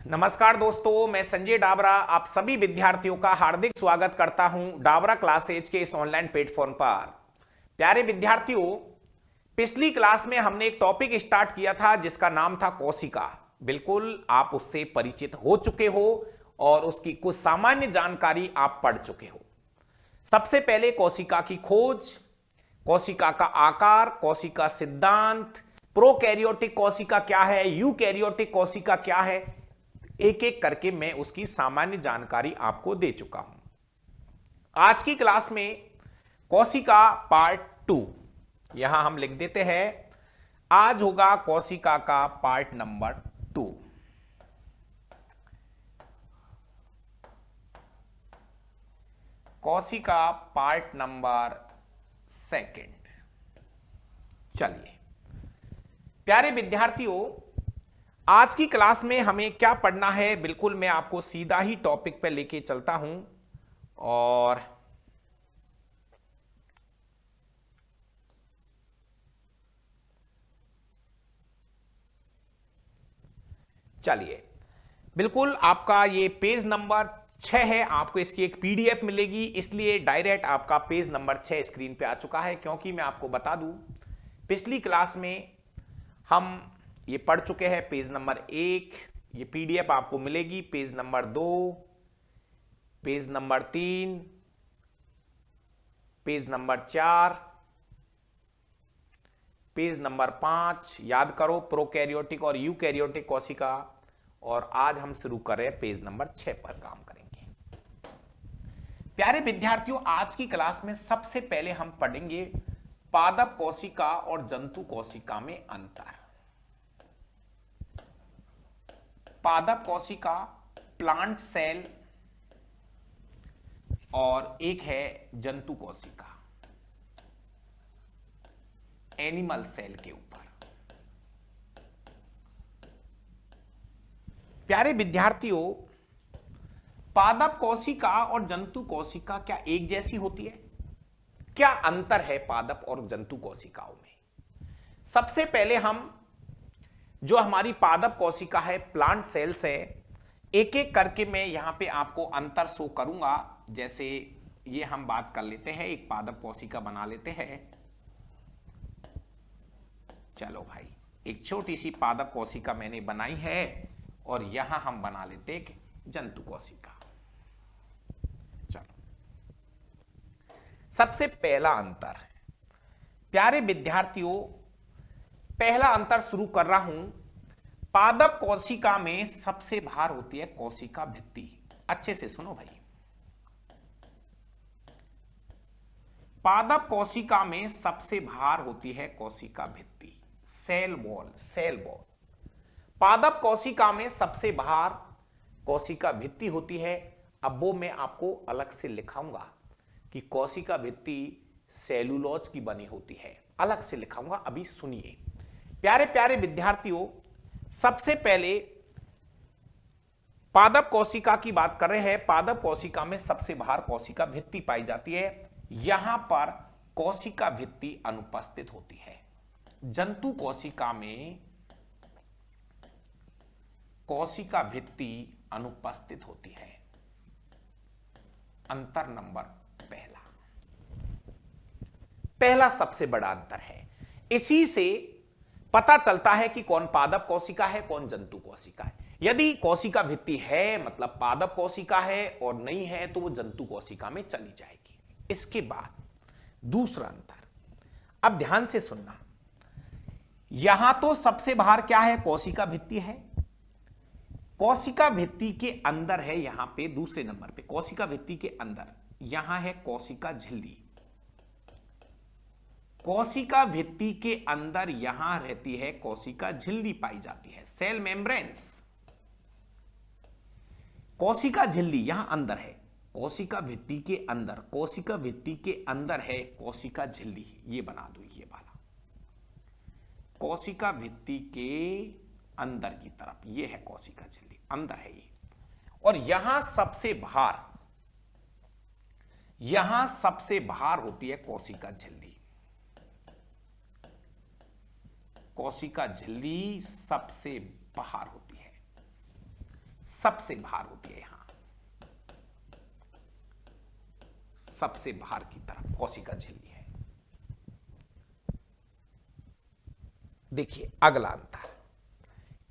नमस्कार दोस्तों, मैं संजय डाबरा आप सभी विद्यार्थियों का हार्दिक स्वागत करता हूं डाबरा क्लासेज के इस ऑनलाइन प्लेटफॉर्म पर। प्यारे विद्यार्थियों, पिछली क्लास में हमने एक टॉपिक स्टार्ट किया था जिसका नाम था कोशिका। बिल्कुल आप उससे परिचित हो चुके हो और उसकी कुछ सामान्य जानकारी आप पढ़ चुके हो। सबसे पहले कोशिका की खोज, कोशिका का आकार, कोशिका सिद्धांत, प्रोकैरियोटिक कोशिका क्या है, यूकैरियोटिक कोशिका क्या है, एक एक करके मैं उसकी सामान्य जानकारी आपको दे चुका हूं। आज की क्लास में कोशिका पार्ट 2 यहां हम लिख देते हैं। आज होगा कोशिका का पार्ट नंबर 2। कोशिका पार्ट नंबर 2। चलिए प्यारे विद्यार्थियों, आज की क्लास में हमें क्या पढ़ना है, बिल्कुल मैं आपको सीधा ही टॉपिक पे लेके चलता हूं। और चलिए, बिल्कुल आपका ये पेज नंबर 6 है। आपको इसकी एक पीडीएफ मिलेगी, इसलिए डायरेक्ट आपका पेज नंबर 6 स्क्रीन पे आ चुका है। क्योंकि मैं आपको बता दूं, पिछली क्लास में हम ये पढ़ चुके हैं पेज नंबर 1। ये पीडीएफ आपको मिलेगी page number 2, page number 3, page number 4, page number 5। याद करो, प्रोकैरियोटिक और यूकैरियोटिक कोशिका। और आज हम शुरू कर रहे हैं पेज नंबर 6 पर काम करेंगे। प्यारे विद्यार्थियों, आज की क्लास में सबसे पहले हम पढ़ेंगे पादप कोशिका और जंतु कोशिका में अंतर। पादप कोशिका प्लांट सेल और एक है जंतु कोशिका एनिमल सेल के ऊपर। प्यारे विद्यार्थियों, पादप कोशिका और जंतु कोशिका क्या एक जैसी होती है? क्या अंतर है पादप और जंतु कोशिकाओं में? सबसे पहले हम जो हमारी पादप कोशिका है, प्लांट सेल्स है, एक एक करके मैं यहां पे आपको अंतर शो करूंगा। जैसे ये हम बात कर लेते हैं, एक पादप कोशिका बना लेते हैं। चलो भाई, एक छोटी सी पादप कोशिका मैंने बनाई है और यहां हम बना लेते एक जंतु कोशिका। चलो, सबसे पहला अंतर है प्यारे विद्यार्थियों, पहला अंतर शुरू कर रहा हूं। पादप कोशिका में सबसे बाहर होती है कोशिका भित्ति। अच्छे से सुनो भाई, पादप कोशिका में सबसे बाहर होती है कोशिका भित्ति, सेल वॉल। सेल वॉल पादप कोशिका में सबसे बाहर कोशिका भित्ति होती है। अब वो मैं आपको अलग से लिखाऊंगा कि कोशिका भित्ति सेलुलोज की बनी होती है, अलग से लिखाऊंगा, अभी सुनिए। प्यारे प्यारे विद्यार्थियों, सबसे पहले पादप कोशिका की बात कर रहे हैं। पादप कोशिका में सबसे बाहर कोशिका भित्ति पाई जाती है। यहां पर कोशिका भित्ति अनुपस्थित होती है। जंतु कोशिका में कोशिका भित्ति अनुपस्थित होती है। अंतर नंबर पहला सबसे बड़ा अंतर है। इसी से पता चलता है कि कौन पादप कोशिका है, कौन जंतु कोशिका है। यदि कोशिका भित्ति है मतलब पादप कोशिका है, और नहीं है तो वो जंतु कोशिका में चली जाएगी। इसके बाद दूसरा अंतर, अब ध्यान से सुनना। यहां तो सबसे बाहर क्या है, कोशिका भित्ति है। कोशिका भित्ति के अंदर है, यहां पे दूसरे नंबर पे कोशिका भित्ति के अंदर यहां है कोशिका झिल्ली। कोशिका भित्ति के अंदर यहां रहती है कोशिका झिल्ली पाई जाती है, सेल मेम्ब्रेन्स। कोशिका झिल्ली यहां अंदर है, कोशिका भित्ति के अंदर, कोशिका भित्ति के अंदर है कोशिका झिल्ली। ये बना दो, ये वाला कोशिका भित्ति के अंदर की तरफ ये है कोशिका झिल्ली, अंदर है ये। और यहां सबसे बाहर होती है कोशिका झिल्ली। कोशिका झिल्ली सबसे बाहर होती है। सबसे बाहर होती है, यहां सबसे बाहर की तरफ कोशिका झिल्ली है। देखिए अगला अंतर,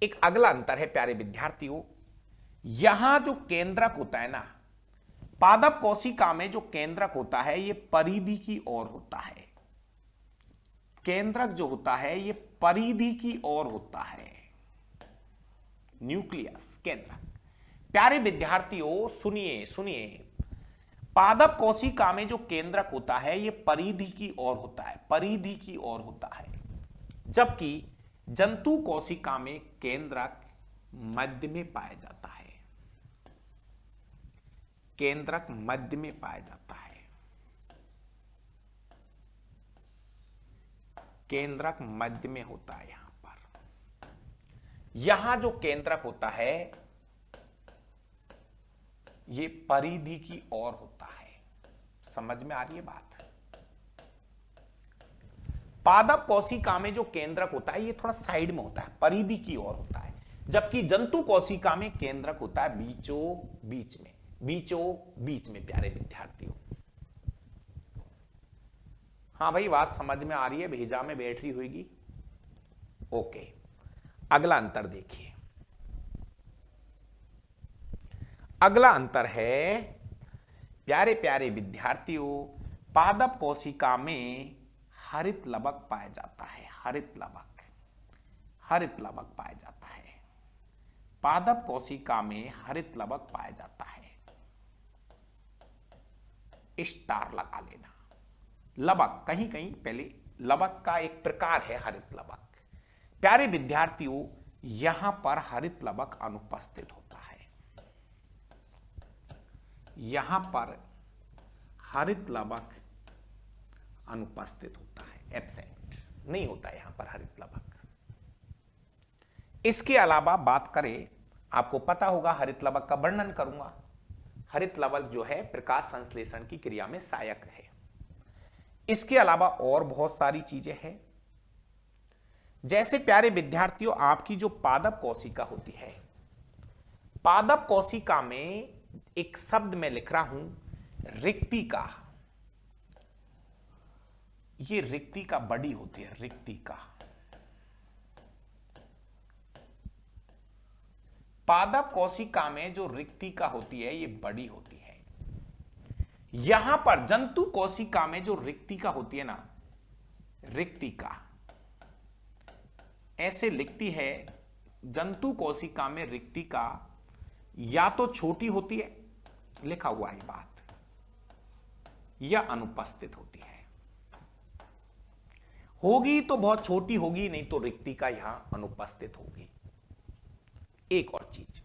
एक अगला अंतर है प्यारे विद्यार्थियों, यहां जो केंद्रक होता है ना, पादप कोशिका में जो केंद्रक होता है ये परिधि की ओर होता है। केंद्रक जो होता है ये परिधि की ओर होता है, न्यूक्लियस केंद्रक। प्यारे विद्यार्थियों सुनिए सुनिए, पादप कोशिका में जो केंद्रक होता है ये परिधि की ओर होता है, परिधि की ओर होता है, जबकि जंतु कोशिका में केंद्रक मध्य में पाया जाता है। केंद्रक मध्य में पाया जाता है, केंद्रक मध्य में होता है। यहां पर यहां जो केंद्रक होता है ये परिधि की ओर होता है। समझ में आ रही है बात? पादप कोशिका में जो केंद्रक होता है ये थोड़ा साइड में होता है, परिधि की ओर होता है, जबकि जंतु कोशिका में केंद्रक होता है बीचों बीच में, बीचों बीच में। प्यारे विद्यार्थियों, हाँ भाई बात समझ में आ रही है? भेजा में बैठ रही होगी। ओके, अगला अंतर देखिए। अगला अंतर है प्यारे प्यारे विद्यार्थियों, पादप कोशिका में हरित लवक पाया जाता है। हरित लवक, हरित लवक पाया जाता है। पादप कोशिका में हरित लवक पाया जाता है। स्टार लगा लेना। लवक कहीं कहीं पहले, लवक का एक प्रकार है हरित लवक। प्यारे विद्यार्थियों यहां पर हरित लवक अनुपस्थित होता है। यहां पर हरित लवक अनुपस्थित होता है, एब्सेंट नहीं होता है यहां पर हरित लवक। इसके अलावा बात करें, आपको पता होगा हरित लवक का वर्णन करूंगा। हरित लवक जो है प्रकाश संश्लेषण की क्रिया में सहायक है। इसके अलावा और बहुत सारी चीजें हैं, जैसे प्यारे विद्यार्थियों आपकी जो पादप कोशिका होती है, पादप कोशिका में एक शब्द मैं लिख रहा हूं रिक्तिका। ये रिक्तिका बड़ी होती है, रिक्तिका। पादप कोशिका में जो रिक्तिका होती है ये बड़ी होती है। यहां पर जंतु कोशिका में जो रिक्तिका होती है ना, रिक्तिका ऐसे लिखती है, जंतु कोशिका में रिक्तिका या तो छोटी होती है, लिखा हुआ है बात, या अनुपस्थित होती है। होगी तो बहुत छोटी होगी, नहीं तो रिक्तिका यहां अनुपस्थित होगी। एक और चीज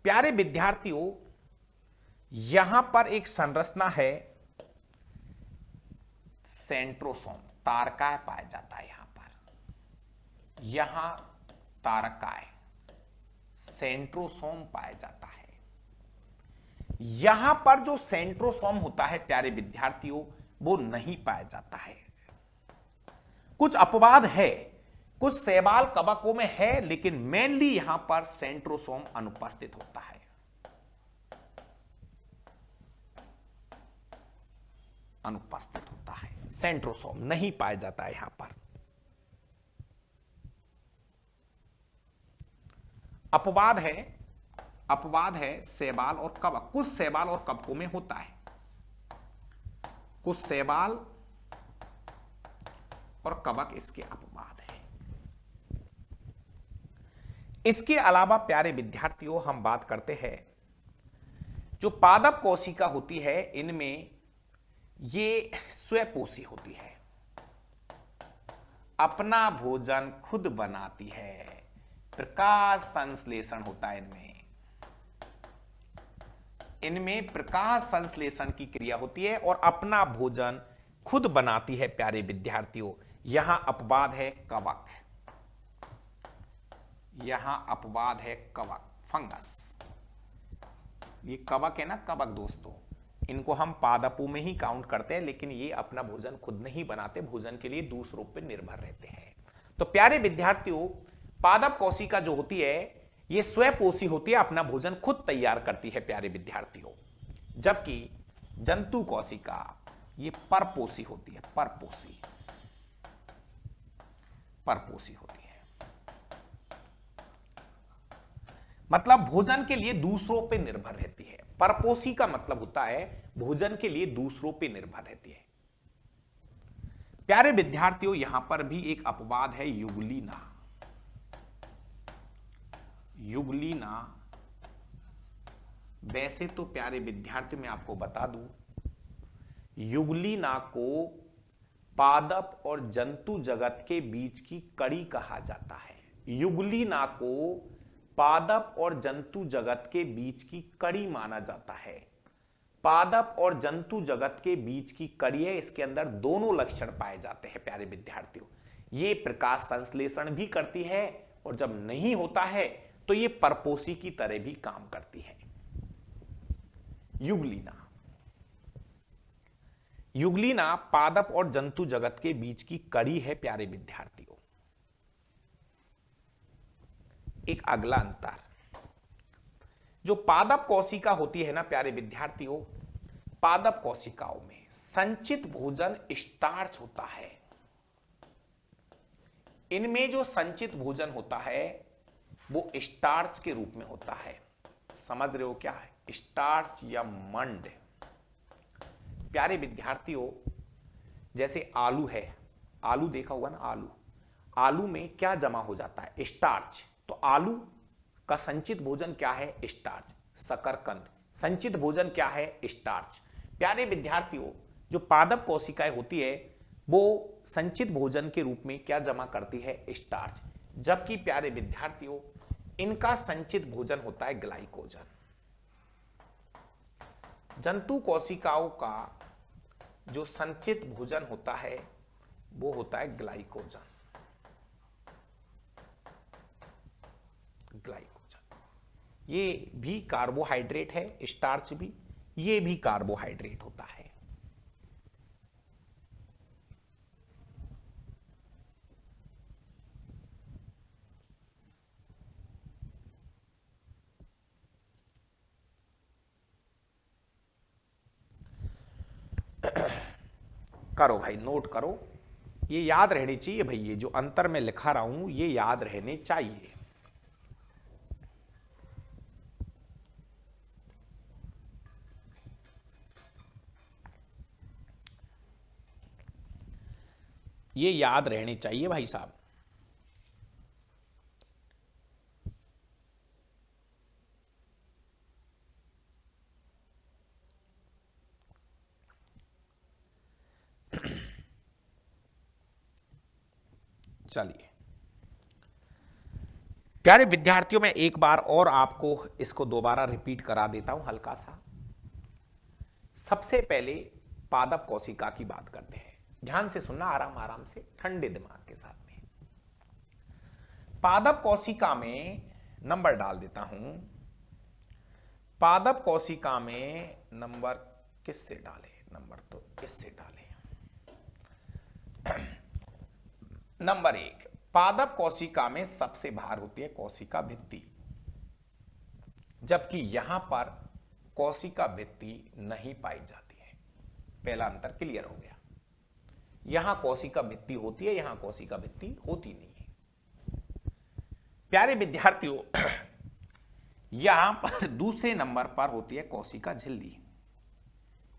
प्यारे विद्यार्थियों, यहां पर एक संरचना है सेंट्रोसोम, तारकाय पाया जाता है। यहां तारकाय सेंट्रोसोम पाया जाता है। यहां पर जो सेंट्रोसोम होता है प्यारे विद्यार्थियों वो नहीं पाया जाता है। कुछ अपवाद है, कुछ शैवाल कवकों में है, लेकिन मेनली यहां पर सेंट्रोसोम अनुपस्थित होता है। अनुपस्थित होता है, सेंट्रोसोम नहीं पाया जाता है यहां पर। अपवाद है, अपवाद है शैवाल और कवक, कुछ शैवाल और कवकों में होता है, कुछ शैवाल और कवक इसके अपवाद है। इसके अलावा प्यारे विद्यार्थियों हम बात करते हैं, जो पादप कोशिका होती है इनमें ये स्वपोषी होती है, अपना भोजन खुद बनाती है, प्रकाश संश्लेषण होता है इनमें, इनमें प्रकाश संश्लेषण की क्रिया होती है और अपना भोजन खुद बनाती है। प्यारे विद्यार्थियों यहां अपवाद है कवक, यहां अपवाद है कवक, फंगस। ये कवक है ना, कवक दोस्तों, इनको हम पादपों में ही काउंट करते हैं, लेकिन ये अपना भोजन खुद नहीं बनाते, भोजन के लिए दूसरों पर निर्भर रहते हैं। तो प्यारे विद्यार्थियों पादप कोशिका जो होती है ये स्वपोषी होती है, अपना भोजन खुद तैयार करती है प्यारे विद्यार्थियों। जबकि जंतु कोशिका ये परपोषी होती है, परपोषी होती है। मतलब भोजन के लिए दूसरों पे निर्भर रहती है। परपोषी का मतलब होता है भोजन के लिए दूसरों पे निर्भर रहती है। प्यारे विद्यार्थियों, यहां पर भी एक अपवाद है, युगलीना। युगलीना वैसे तो प्यारे विद्यार्थियों मैं आपको बता दूं, युगलीना को पादप और जंतु जगत के बीच की कड़ी कहा जाता है। युगलीना को पादप और जंतु जगत के बीच की कड़ी माना जाता है। पादप और जंतु जगत के बीच की कड़ी है, इसके अंदर दोनों लक्षण पाए जाते हैं प्यारे विद्यार्थियों। ये प्रकाश संश्लेषण भी करती है और जब नहीं होता है तो ये परपोषी की तरह भी काम करती है। युगलीना, युगलीना पादप और जंतु जगत के बीच की कड़ी है प्यारे विद्यार्थियों। एक अगला अंतर, जो पादप कोशिका होती है ना प्यारे विद्यार्थियों, पादप कोशिकाओं में संचित भोजन स्टार्च होता है। इनमें जो संचित भोजन होता है वो स्टार्च के रूप में होता है। समझ रहे हो क्या है स्टार्च या मंड? प्यारे विद्यार्थियों, जैसे आलू है, आलू देखा हुआ ना, आलू, आलू में क्या जमा हो जाता है? स्टार्च। तो आलू का संचित भोजन क्या है? स्टार्च। शकरकंद संचित भोजन क्या है? स्टार्च। प्यारे विद्यार्थियों, जो पादप कोशिकाएं होती है वो संचित भोजन के रूप में क्या जमा करती है? स्टार्च। जबकि प्यारे विद्यार्थियों इनका संचित भोजन होता है ग्लाइकोजन। जंतु कोशिकाओं का जो संचित भोजन होता है वो होता है ग्लाइकोजन। ग्लाइकोजन ये भी कार्बोहाइड्रेट है, स्टार्च भी, ये भी कार्बोहाइड्रेट होता है। करो भाई, नोट करो, ये याद रहनी चाहिए भाई, ये जो अंतर मैं लिखा रहा हूं ये याद रहने चाहिए। ये याद रहने चाहिए भाई साहब। चलिए प्यारे विद्यार्थियों, मैं एक बार और आपको इसको दोबारा रिपीट करा देता हूं हल्का सा। सबसे पहले पादप कोशिका की बात करते हैं, ध्यान से सुनना, आराम आराम से, ठंडे दिमाग के साथ में। पादप कोशिका में नंबर डाल देता हूं। पादप कोशिका में नंबर किससे डाले? नंबर तो इससे डाले। नंबर 1, पादप कोशिका में सबसे बाहर होती है कोशिका भित्ति, जबकि यहां पर कोशिका भित्ति नहीं पाई जाती है। पहला अंतर क्लियर हो गया। यहां कोशिका भित्ति होती है, यहां कोशिका भित्ति होती नहीं है। प्यारे विद्यार्थियों, यहां पर दूसरे नंबर पर होती है कोशिका झिल्ली।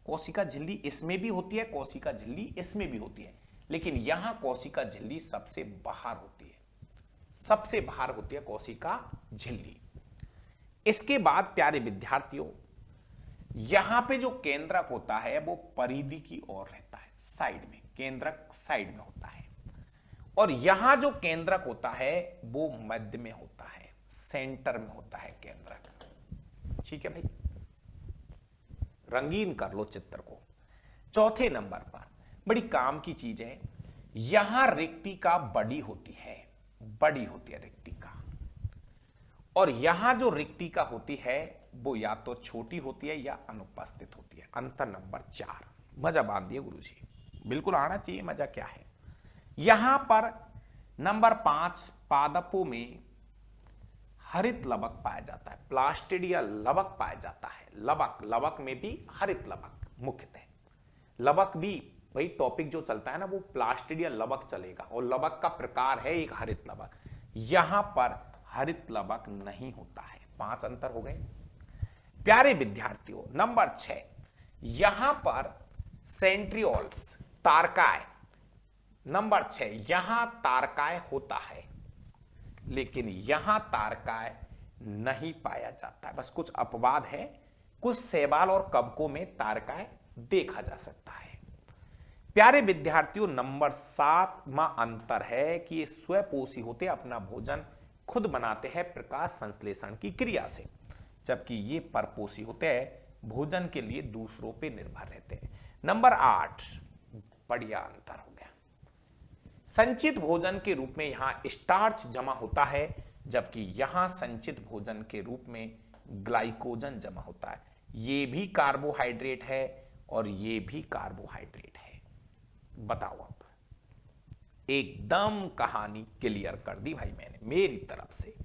कोशिका झिल्ली इसमें भी होती है, कोशिका झिल्ली इसमें भी होती है, लेकिन यहां कोशिका झिल्ली सबसे बाहर होती है, सबसे बाहर होती है कोशिका झिल्ली। इसके बाद प्यारे विद्यार्थियों, यहां पे जो केंद्रक होता है वो परिधि की ओर रहता है, साइड में, केंद्रक साइड में होता है, और यहां जो केंद्रक होता है वो मध्य में होता है, सेंटर में होता है केंद्रक। ठीक है भाई, रंगीन कर लो चित्र को। चौथे नंबर पर बड़ी काम की चीज है, यहां रिक्तिका बड़ी होती है, बड़ी होती है रिक्तिका, और यहां जो रिक्तिका होती है वो या तो छोटी होती है या अनुपस्थित होती है। अंतर नंबर 4। मजा बांध दिए गुरुजी, बिल्कुल आना चाहिए मजा, क्या है। यहां पर नंबर 5, पादपों में हरित लवक पाया जाता है, प्लास्टिडिया लवक पाया जाता है। लवक, लवक में भी हरित लवक मुख्यतः। लवक भी वही टॉपिक जो चलता है ना, वो प्लास्टिडिया लवक चलेगा, और लवक का प्रकार है एक हरित लवक। यहां पर हरित लवक नहीं होता है। 5 अंतर हो गए। प्यारे विद्यार्थियों, नंबर 6, यहां पर सेंट्रियोल्स, तारकाय। नंबर 6, यहां तारकाय होता है, लेकिन यहां तारकाय नहीं पाया जाता है। बस कुछ अपवाद है, कुछ शैवाल और कवकों में तारकाय देखा जा सकता है। प्यारे विद्यार्थियों, नंबर 7वां अंतर है कि ये स्वपोषी होते, अपना भोजन खुद बनाते हैं प्रकाश संश्लेषण की क्रिया से, जबकि ये परपोषी होते हैं, भोजन के लिए दूसरों पे निर्भर रहते हैं। नंबर 8, बढ़िया अंतर हो गया। संचित भोजन के रूप में यहां स्टार्च जमा होता है, जबकि यहां संचित भोजन के रूप में ग्लाइकोजन जमा होता है। ये भी कार्बोहाइड्रेट है और ये भी कार्बोहाइड्रेट है। बताओ, अब एकदम कहानी क्लियर कर दी भाई मैंने मेरी तरफ से।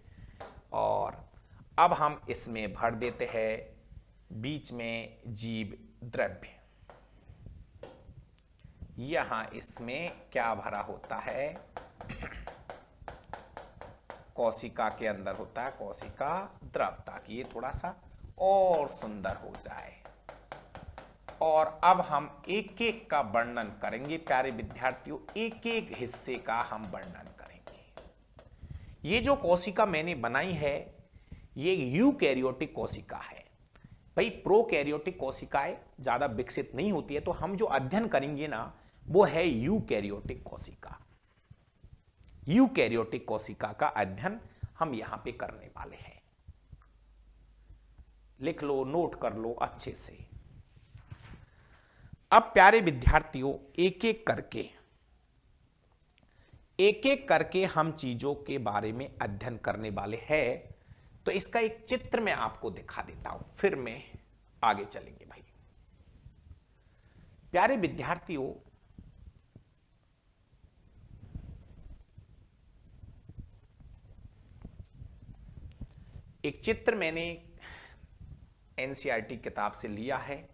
और अब हम इसमें भर देते हैं बीच में जीव द्रव्य। यहां इसमें क्या भरा होता है? कोशिका के अंदर होता है कोशिका द्रव, ताकि ये थोड़ा सा और सुंदर हो जाए। और अब हम एक एक का वर्णन करेंगे प्यारे विद्यार्थियों, एक एक हिस्से का हम वर्णन करेंगे। ये जो कोशिका मैंने बनाई है, ये यूकैरियोटिक कोशिका है। भाई प्रोकैरियोटिक कोशिकाएं ज्यादा विकसित नहीं होती है, तो हम जो अध्ययन करेंगे ना, वो है यूकैरियोटिक कोशिका। यूकैरियोटिक कोशिका का अध्ययन हम यहां पे करने वाले हैं। लिख लो, नोट कर लो अच्छे से। अब प्यारे विद्यार्थियों, एक एक करके हम चीजों के बारे में अध्ययन करने वाले हैं। तो इसका एक चित्र मैं आपको दिखा देता हूं, फिर मैं आगे चलेंगे भाई। प्यारे विद्यार्थियों, एक चित्र मैंने एनसीईआरटी किताब से लिया है,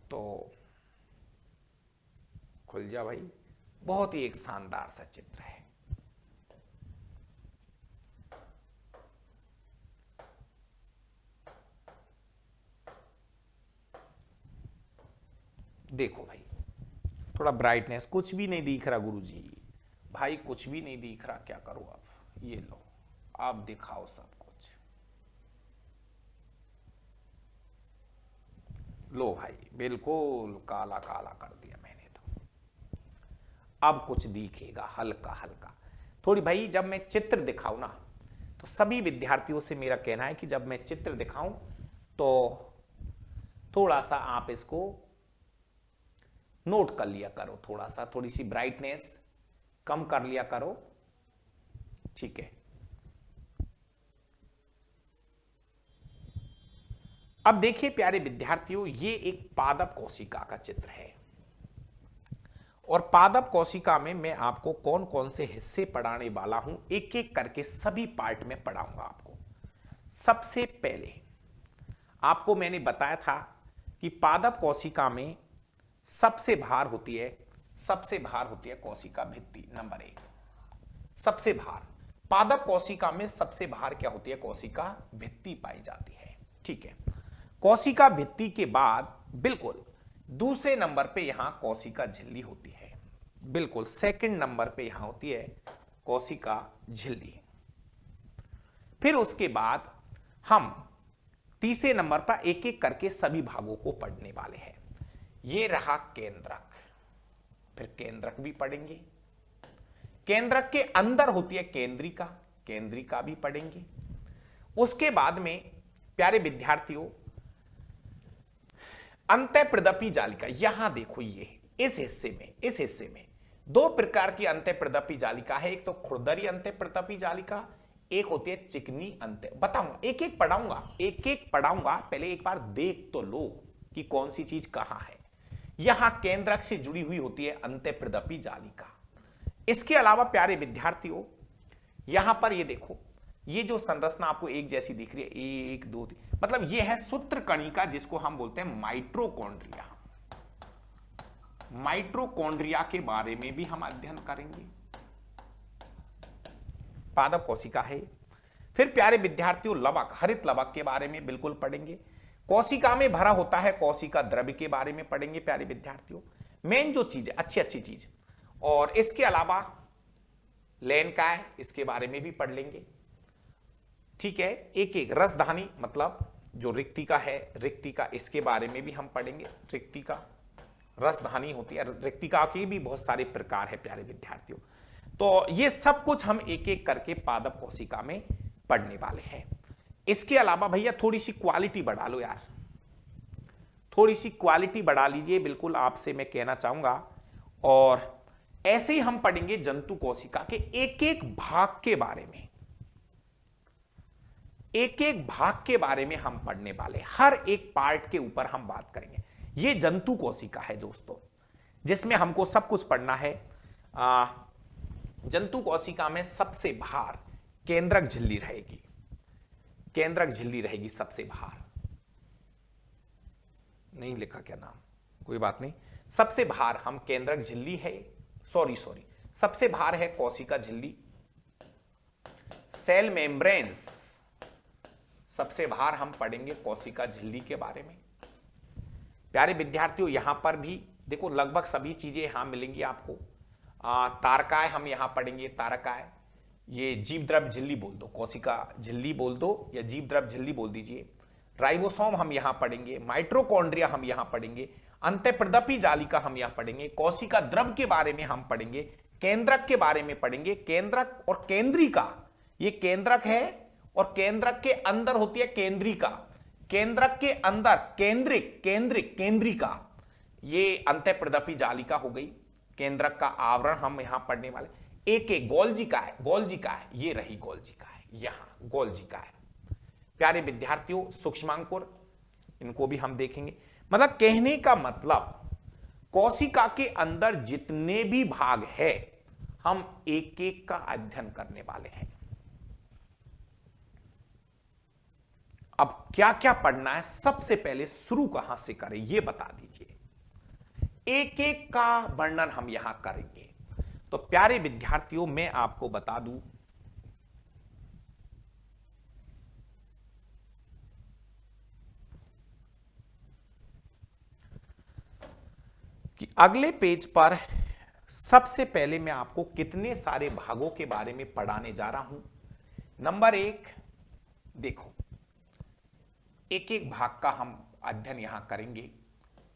तो खुल जा भाई। बहुत ही एक शानदार सा चित्र है। देखो भाई, थोड़ा ब्राइटनेस, कुछ भी नहीं दिख रहा गुरुजी भाई, कुछ भी नहीं दिख रहा, क्या करूं अब? ये लो, आप दिखाओ सब कुछ। लो भाई, बिल्कुल काला काला कर दिया मैंने तो। अब कुछ दिखेगा हल्का हल्का। थोड़ी भाई, जब मैं चित्र दिखाऊं ना, तो सभी विद्यार्थियों से मेरा कहना है कि जब मैं चित्र दिखाऊं तो थोड़ा सा आप इसको नोट कर लिया करो, थोड़ा सा, थोड़ी सी ब्राइटनेस कम कर लिया करो, ठीक है। अब देखिए प्यारे विद्यार्थियों, ये एक पादप कोशिका का चित्र है, और पादप कोशिका में मैं आपको कौन कौन से हिस्से पढ़ाने वाला हूं, एक एक करके सभी पार्ट में पढ़ाऊंगा आपको। सबसे पहले आपको मैंने बताया था कि पादप कोशिका में सबसे बाहर होती है कोशिका भित्ति। नंबर 1, सबसे बाहर पादप कोशिका में सबसे बाहर क्या होती है? कोशिका भित्ति पाई जाती है, ठीक है। कोशिका भित्ति के बाद बिल्कुल दूसरे नंबर पे यहां कोशिका झिल्ली होती है, बिल्कुल सेकंड नंबर पे यहां होती है कोशिका झिल्ली। फिर उसके बाद हम तीसरे नंबर पर एक एक करके सभी भागों को पढ़ने वाले हैं। ये रहा केंद्रक, फिर केंद्रक भी पढ़ेंगे। केंद्रक के अंदर होती है केंद्रिका भी पढ़ेंगे। उसके बाद में प्यारे विद्यार्थियों, अंतःप्रदपी जालिका, यहां देखो, ये इस हिस्से में 2 प्रकार की अंतःप्रदपी जालिका है। एक तो खुरदरी अंतःप्रदपी जालिका, एक होती है चिकनी अंत। बताऊंगा, एक एक पढ़ाऊंगा, पहले एक बार देख तो लो कि कौन सी चीज कहां है। यहां केंद्रक से जुड़ी हुई होती है अंतःप्रदपी जालिका। इसके अलावा प्यारे विद्यार्थियों, यहां पर ये देखो, ये जो संरचना आपको एक जैसी दिख रही है, 1 2 3, मतलब ये है सूत्रकणिका जिसको हम बोलते हैं माइटोकॉन्ड्रिया। माइटोकॉन्ड्रिया के बारे में भी हम अध्ययन करेंगे। पादप कोशिका है। फिर प्यारे विद्यार्थियों लवक, हरित लवक के बारे में बिल्कुल पढ़ेंगे। कोशिका में भरा होता है कोशिका द्रव्य के बारे में पढ़ेंगे प्यारे विद्यार्थियों। मेन जो चीज है, अच्छी अच्छी चीज। और इसके अलावा लेन का है, इसके बारे में भी पढ़ लेंगे। ठीक है, एक एक रसधानी मतलब जो रिक्तिका है, रिक्तिका इसके बारे में भी हम पढ़ेंगे। रिक्तिका रसधानी होती है, रिक्तिका के भी बहुत सारे प्रकार है प्यारे विद्यार्थियों। तो ये सब कुछ हम एक एक करके पादप कोशिका में पढ़ने वाले हैं। इसके अलावा भैया थोड़ी सी क्वालिटी बढ़ा लो यार, थोड़ी सी क्वालिटी बढ़ा लीजिए, बिल्कुल आपसे मैं कहना चाहूंगा। और ऐसे ही हम पढ़ेंगे जंतु कोशिका के एक एक भाग के बारे में। एक एक भाग के बारे में हम पढ़ने वाले, हर एक पार्ट के ऊपर हम बात करेंगे। ये जंतु कोशिका है दोस्तों, जिसमें हमको सब कुछ पढ़ना है। जंतु कोशिका में सबसे बाहर केंद्रक झिल्ली रहेगी। केंद्रक झिल्ली रहेगी सबसे बाहर। नहीं लिखा क्या नाम, कोई बात नहीं। सबसे बाहर हम केंद्रक झिल्ली है, सॉरी सबसे बाहर है कोशिका झिल्ली। सेल मेम्ब्रेन्स, सबसे बाहर हम पढ़ेंगे कोशिका झिल्ली के बारे में। प्यारे विद्यार्थियों यहां पर भी देखो लगभग सभी चीजें यहां मिलेंगी आपको। तारकाय हम यहां पढ़ेंगे, तारकाय, ये जीव द्रव्य झिल्ली बोल दो, कोशिका झिल्ली बोल दो या जीव द्रव्य झिल्ली बोल दीजिए। राइबोसोम हम यहां पढ़ेंगे, माइटोकॉन्ड्रिया हम यहां पढ़ेंगे, अंतःप्रदपी जालिका हम यहां पढ़ेंगे, कोशिका द्रव्य के बारे में हम पढ़ेंगे, केंद्रक के बारे में पढ़ेंगे। केंद्रक और केंद्रिका, ये केंद्रक है और केंद्रक के अंदर होती है केंद्रिका। केंद्रक के अंदर केंद्रिक, केंद्रिक, केंद्रिका, ये अंतःप्रदपी जालिका हो गई। केंद्रक का आवरण हम यहां पढ़ने वाले। एक एक गोल्जिका है, गोल्जिका है, ये रही गोल्जिका है, यहां गोल्जिका है। प्यारे विद्यार्थियों सूक्ष्मांकुर, इनको भी हम देखेंगे। मतलब कहने का मतलब कोशिका के अंदर जितने भी भाग है हम एक एक का अध्ययन करने वाले हैं। अब क्या क्या पढ़ना है, सबसे पहले शुरू कहां से करें यह बता दीजिए। एक एक का वर्णन हम यहां करेंगे। तो प्यारे विद्यार्थियों मैं आपको बता दूं कि अगले पेज पर सबसे पहले मैं आपको कितने सारे भागों के बारे में पढ़ाने जा रहा हूं। नंबर 1 देखो, एक एक भाग का हम अध्ययन यहां करेंगे।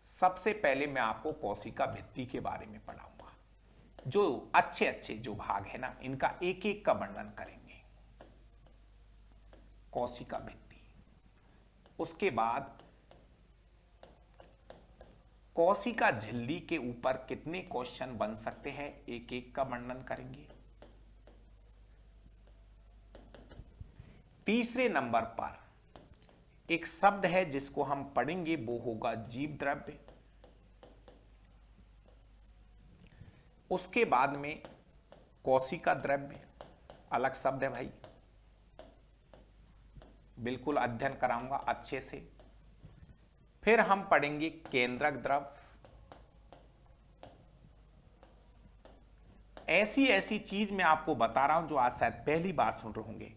सबसे पहले मैं आपको कोशिका भित्ति के बारे में पढ़ाऊंगा। जो अच्छे अच्छे जो भाग है ना, इनका एक एक का वर्णन करेंगे। कोशिका भित्ति, उसके बाद कोशिका झिल्ली के ऊपर कितने क्वेश्चन बन सकते हैं, एक एक का वर्णन करेंगे। तीसरे नंबर पर एक शब्द है जिसको हम पढ़ेंगे, वो होगा जीव द्रव्य। उसके बाद में कोशिका द्रव्य, अलग शब्द है भाई, बिल्कुल अध्ययन कराऊंगा अच्छे से। फिर हम पढ़ेंगे केंद्रक द्रव्य। ऐसी ऐसी चीज मैं आपको बता रहा हूं जो आज शायद पहली बार सुन रहे होंगे।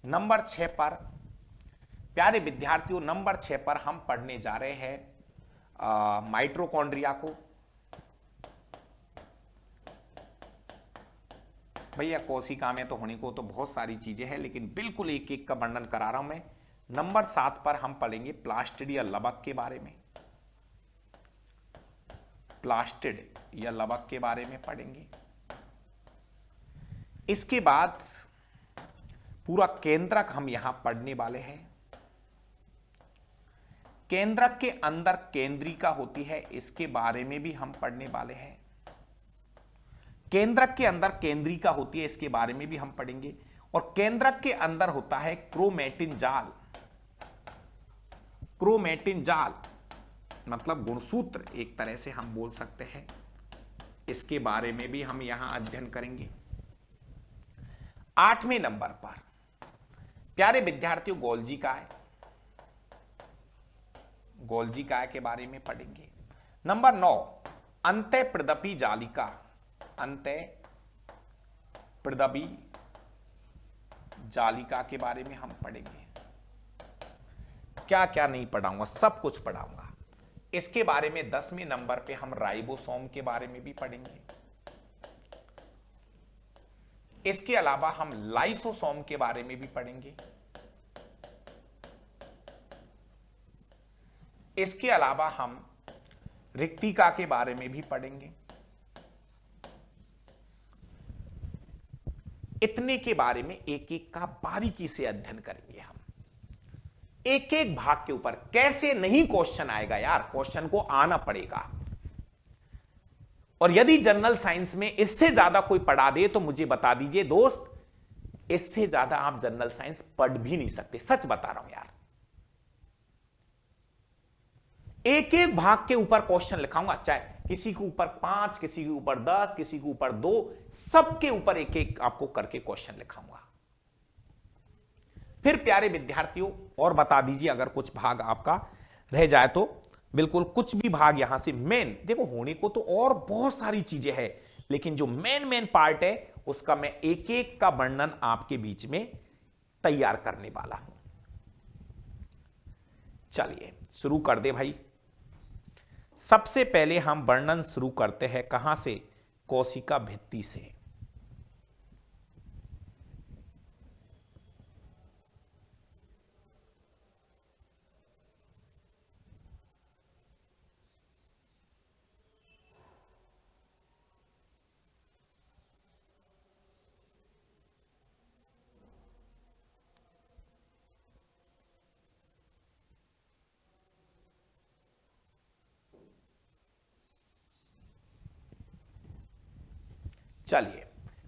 नंबर 6 पर प्यारे विद्यार्थियों, नंबर 6 पर हम पढ़ने जा रहे हैं माइटोकॉन्ड्रिया को। भैया कोशिका में तो होने को तो बहुत सारी चीजें हैं, लेकिन बिल्कुल एक एक का वर्णन करा रहा हूं मैं। नंबर 7 पर हम पढ़ेंगे प्लास्टिड या लवक के बारे में। प्लास्टिड या लवक के बारे में पढ़ेंगे। इसके बाद पूरा केंद्रक हम यहां पढ़ने वाले हैं। केंद्रक के अंदर केंद्रिका होती है, इसके बारे में भी हम पढ़ने वाले हैं। केंद्रक के अंदर केंद्रिका होती है, इसके बारे में भी हम पढ़ेंगे। और केंद्रक के अंदर होता है क्रोमेटिन जाल। क्रोमेटिन जाल मतलब गुणसूत्र एक तरह से हम बोल सकते हैं, इसके बारे में भी हम यहां अध्ययन करेंगे। 8वें नंबर पर प्यारे विद्यार्थियों, गोल्जी काय, गोल्जी काय के बारे में पढ़ेंगे। नंबर 9, अंत्य प्रदपी जालिका, अंत्य प्रदपी जालिका के बारे में हम पढ़ेंगे। क्या क्या नहीं पढ़ाऊंगा, सब कुछ पढ़ाऊंगा। इसके बारे में 10वें नंबर पे हम राइबोसोम के बारे में भी पढ़ेंगे। इसके अलावा हम लाइसोसोम के बारे में भी पढ़ेंगे। इसके अलावा हम रिक्तिका के बारे में भी पढ़ेंगे। इतने के बारे में एक एक का बारीकी से अध्ययन करेंगे हम, एक एक भाग के ऊपर। कैसे नहीं क्वेश्चन आएगा यार, क्वेश्चन को आना पड़ेगा। और यदि जनरल साइंस में इससे ज्यादा कोई पढ़ा दे तो मुझे बता दीजिए दोस्त, इससे ज्यादा आप जनरल साइंस पढ़ भी नहीं सकते, सच बता रहा हूं यार। एक एक भाग के ऊपर क्वेश्चन लिखाऊंगा, चाहे किसी के ऊपर 5, किसी के ऊपर 10, किसी के ऊपर 2, सबके ऊपर एक एक आपको करके क्वेश्चन लिखाऊंगा। फिर प्यारे विद्यार्थियों, और बता दीजिए अगर कुछ भाग आपका रह जाए तो, बिल्कुल कुछ भी भाग यहां से मेन, देखो होने को तो और बहुत सारी चीजें हैं, लेकिन जो मेन पार्ट है उसका मैं एक एक का वर्णन आपके बीच में तैयार करने वाला हूं। चलिए शुरू कर दे भाई। सबसे पहले हम वर्णन शुरू करते हैं कहां से, कोशिका भित्ति से। चलिए,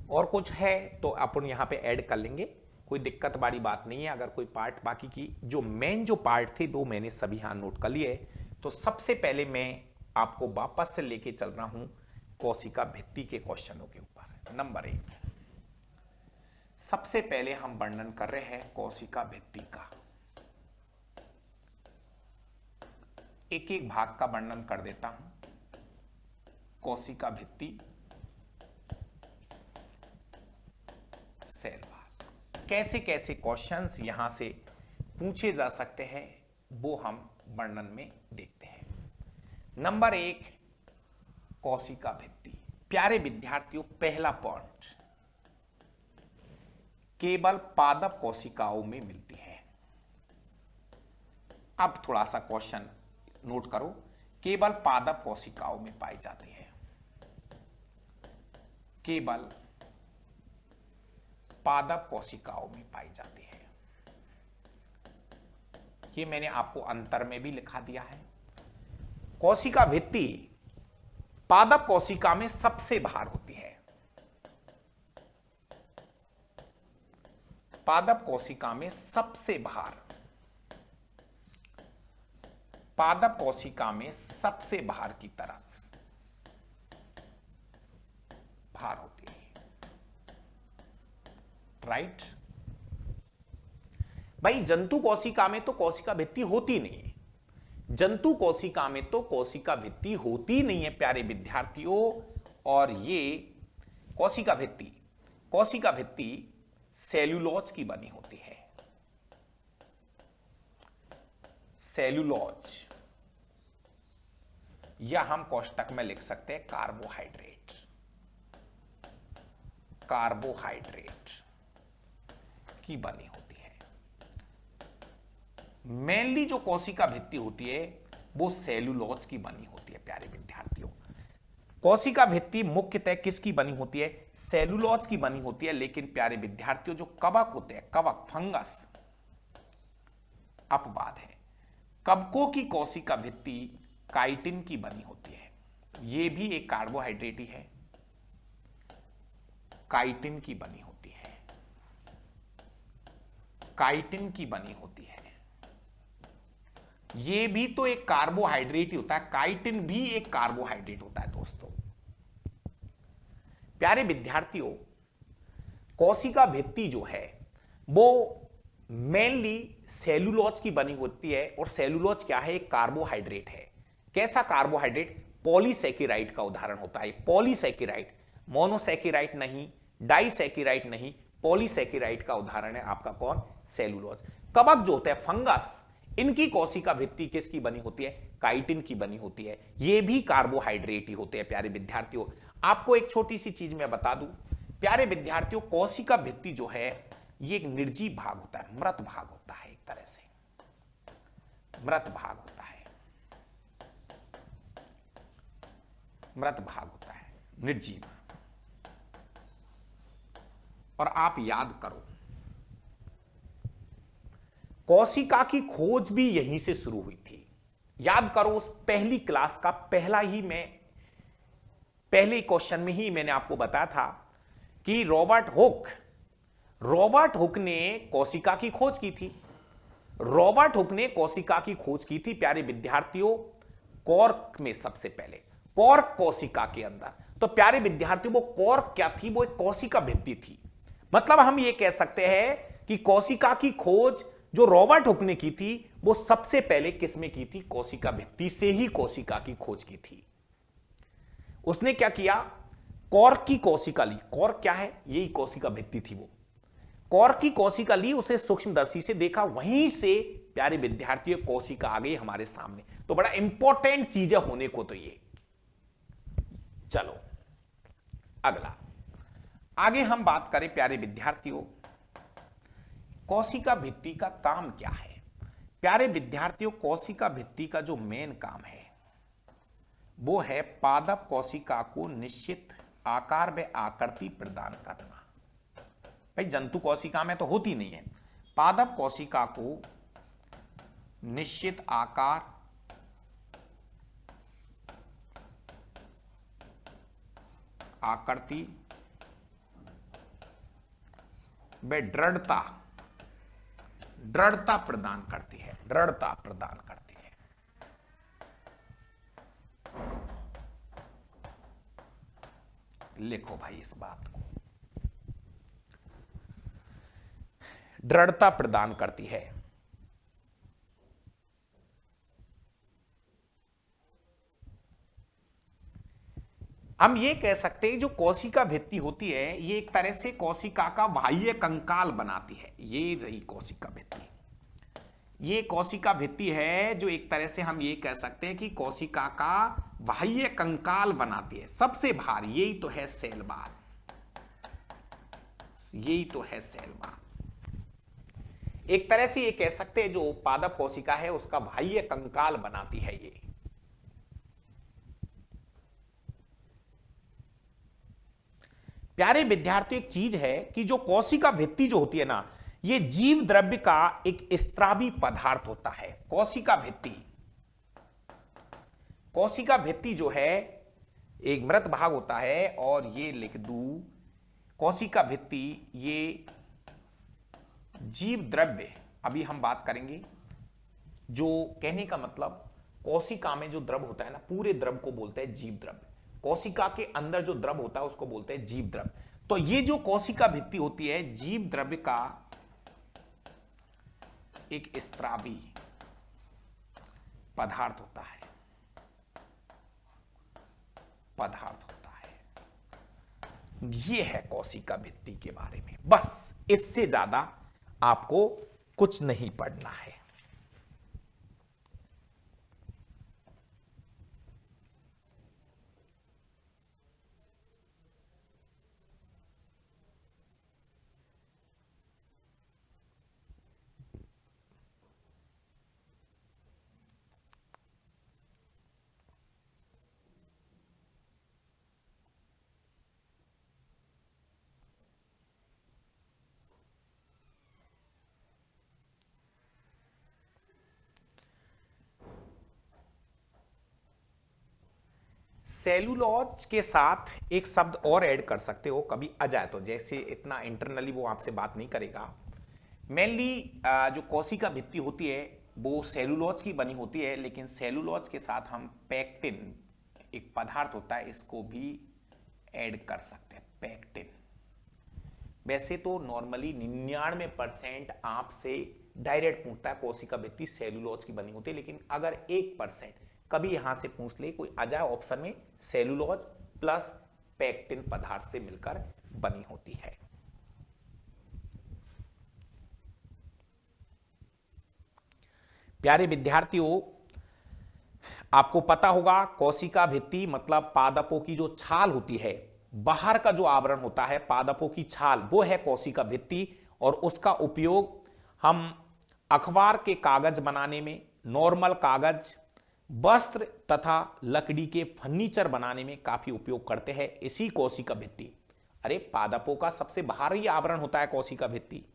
और कुछ है तो अपन यहां पे ऐड कर लेंगे, कोई दिक्कत वाली बात नहीं है। अगर कोई पार्ट बाकी की जो मेन जो पार्ट थे वो मैंने सभी यहां नोट कर लिए। तो सबसे पहले मैं आपको वापस से लेके चल रहा हूं कोशिका भित्ति के क्वेश्चनों के ऊपर। नंबर 1, सबसे पहले हम वर्णन कर रहे हैं कोशिका भित्ति का। एक एक भाग का वर्णन कर देता हूं। कोशिका भित्ति, सेल वॉल, कैसे कैसे क्वेश्चंस यहां से पूछे जा सकते हैं वो हम वर्णन में देखते हैं। नंबर 1, कोशिका भित्ति। प्यारे विद्यार्थियों, पहला पॉइंट, केवल पादप कोशिकाओं में मिलती है। अब थोड़ा सा क्वेश्चन नोट करो, केवल पादप कोशिकाओं में पाई जाती है, केवल पादप कोशिकाओं में पाई जाती है। ये मैंने आपको अंतर में भी लिखा दिया है। कोशिका भित्ति पादप कोशिका में सबसे बाहर होती है, पादप कोशिका में सबसे बाहर, पादप कोशिका में सबसे बाहर की तरफ बाहर होती है। राइट भाई, जंतु कोशिका में तो कोशिका भित्ति होती नहीं है, जंतु कोशिका में तो कोशिका भित्ति होती नहीं है प्यारे विद्यार्थियों। और ये कोशिका भित्ति सेल्यूलोज की बनी होती है, सेल्यूलोज, या हम कोष्टक में लिख सकते हैं कार्बोहाइड्रेट, कार्बोहाइड्रेट की बनी होती है। मेनली जो कोशिका भित्ति होती है वो सेल्यूलोज की बनी होती है प्यारे विद्यार्थियों। कोशिका भित्ति मुख्यतः किसकी बनी होती है, सेल्यूलोज की बनी होती है। लेकिन प्यारे विद्यार्थियों, जो कवक होते हैं, कवक, फंगस, अपवाद है। कवकों की कोशिका भित्ति काइटिन की बनी होती है, यह भी एक कार्बोहाइड्रेट ही है, काइटिन की बनी होती है, काइटिन की बनी होती है। यह भी तो एक कार्बोहाइड्रेट ही होता है, काइटिन भी एक कार्बोहाइड्रेट होता है दोस्तों। प्यारे विद्यार्थियों, कोशिका भित्ति जो है वो मेनली सेलुलोज की बनी होती है। और सेलुलोज क्या है? एक कार्बोहाइड्रेट है। कैसा कार्बोहाइड्रेट? पॉलीसैकेराइड का उदाहरण होता है पॉलीसैकेराइड, मोनोसैकेराइड नहीं, डाइसैकेराइड नहीं, पॉलीसैकेराइड का उदाहरण है आपका कौन? सेलुलोज। कवक जो होता है, फंगस, इनकी कोशिका भित्ति किसकी बनी होती है? काइटिन की बनी होती है। ये भी कार्बोहाइड्रेट ही होते हैं प्यारे विद्यार्थियों। आपको एक छोटी सी चीज मैं बता दूं प्यारे विद्यार्थियों, कोशिका भित्ति जो है ये एक निर्जीव भाग होता है, मृत भाग होता है, एक तरह से मृत भाग होता है, मृत भाग होता है, निर्जीव। और आप याद करो, कोशिका की खोज भी यहीं से शुरू हुई थी। याद करो, उस पहली क्लास का पहले क्वेश्चन में ही मैंने आपको बताया था कि रॉबर्ट हुक ने कोशिका की खोज की थी। रॉबर्ट हुक ने कोशिका की खोज की थी प्यारे विद्यार्थियों कॉर्क में, सबसे पहले कॉर्क कोशिका के अंदर। तो प्यारे विद्यार्थियों वो कॉर्क क्या थी? वो एक कोशिका भित्ति थी। मतलब हम ये कह सकते हैं कि कोशिका की खोज जो रॉबर्ट हुक ने की थी वो सबसे पहले किसमें की थी? कोशिका भित्ति से ही कोशिका की खोज की थी। उसने क्या किया? कॉर्क की कोशिका ली। कॉर्क क्या है? यही कोशिका भित्ति थी। वो कॉर्क की कोशिका ली, उसे सूक्ष्मदर्शी से देखा, वहीं से प्यारे विद्यार्थियों कोशिका आ गई हमारे सामने। तो बड़ा इंपॉर्टेंट चीज है होने को तो ये। चलो अगला, आगे हम बात करें प्यारे विद्यार्थियों, कोशिका भित्ति का काम क्या है? प्यारे विद्यार्थियों, कोशिका भित्ति का जो मेन काम है वो है पादप कोशिका को निश्चित आकार व आकृति प्रदान करना। भाई जंतु कोशिका में तो होती नहीं है। पादप कोशिका को निश्चित आकार आकृति व दृढ़ता प्रदान करती है, दृढ़ता प्रदान करती है। लिखो भाई इस बात को, दृढ़ता प्रदान करती है। हम ये कह सकते हैं जो कोशिका भित्ति होती है ये एक तरह से कोशिका का बाह्य कंकाल बनाती है। ये रही कोशिका भित्ति। ये कोशिका भित्ति है जो एक तरह से हम ये कह सकते हैं कि कोशिका का बाह्य कंकाल बनाती है। सबसे बाहर यही तो है सेल वॉल, यही तो है सेल वॉल। एक तरह से ये कह सकते हैं जो पादप कोशिका है उसका बाह्य कंकाल बनाती है ये। प्यारे विद्यार्थियों, एक चीज है कि जो कोशिका भित्ति जो होती है ना, ये जीव द्रव्य का एक स्त्रावी पदार्थ होता है। कोशिका भित्ति जो है एक मृत भाग होता है। और ये लिख दूं, कोशिका भित्ति ये जीव द्रव्य, अभी हम बात करेंगे, जो कहने का मतलब कोशिका में जो द्रव होता है ना, पूरे द्रव को बोलते हैं जीव द्रव्य। कोशिका के अंदर जो द्रव होता है उसको बोलते हैं जीव द्रव्य। तो ये जो कोशिका भित्ति होती है जीव द्रव्य का एक स्त्रावी पदार्थ होता है, ये है कोशिका भित्ति के बारे में। बस इससे ज्यादा आपको कुछ नहीं पढ़ना है। सेलुलोज के साथ एक शब्द और ऐड कर सकते हो कभी आ जाए तो, जैसे इतना इंटरनली वो आपसे बात नहीं करेगा। मेनली जो कोशिका भित्ति होती है वो सेलुलोज की बनी होती है, लेकिन सेलुलोज के साथ हम पेक्टिन एक पदार्थ होता है इसको भी ऐड कर सकते हैं। पेक्टिन वैसे तो नॉर्मली 99% आपसे डायरेक्ट पूछता है कोशिका भित्ति सेलुलोज की बनी होती है, लेकिन अगर 1% कभी यहां से पूछ ले कोई आ जाए ऑप्शन में, सेलुलोज प्लस पेक्टिन पदार्थ से मिलकर बनी होती है। प्यारे विद्यार्थियों, आपको पता होगा कोशिका भित्ति मतलब पादपों की जो छाल होती है, बाहर का जो आवरण होता है पादपों की छाल, वो है कोशिका भित्ति। और उसका उपयोग हम अखबार के कागज बनाने में, नॉर्मल कागज, वस्त्र तथा लकड़ी के फर्नीचर बनाने में काफी उपयोग करते हैं इसी कोशिका भित्ति। अरे पादपों का सबसे बाहरी आवरण होता है कोशिका भित्ति।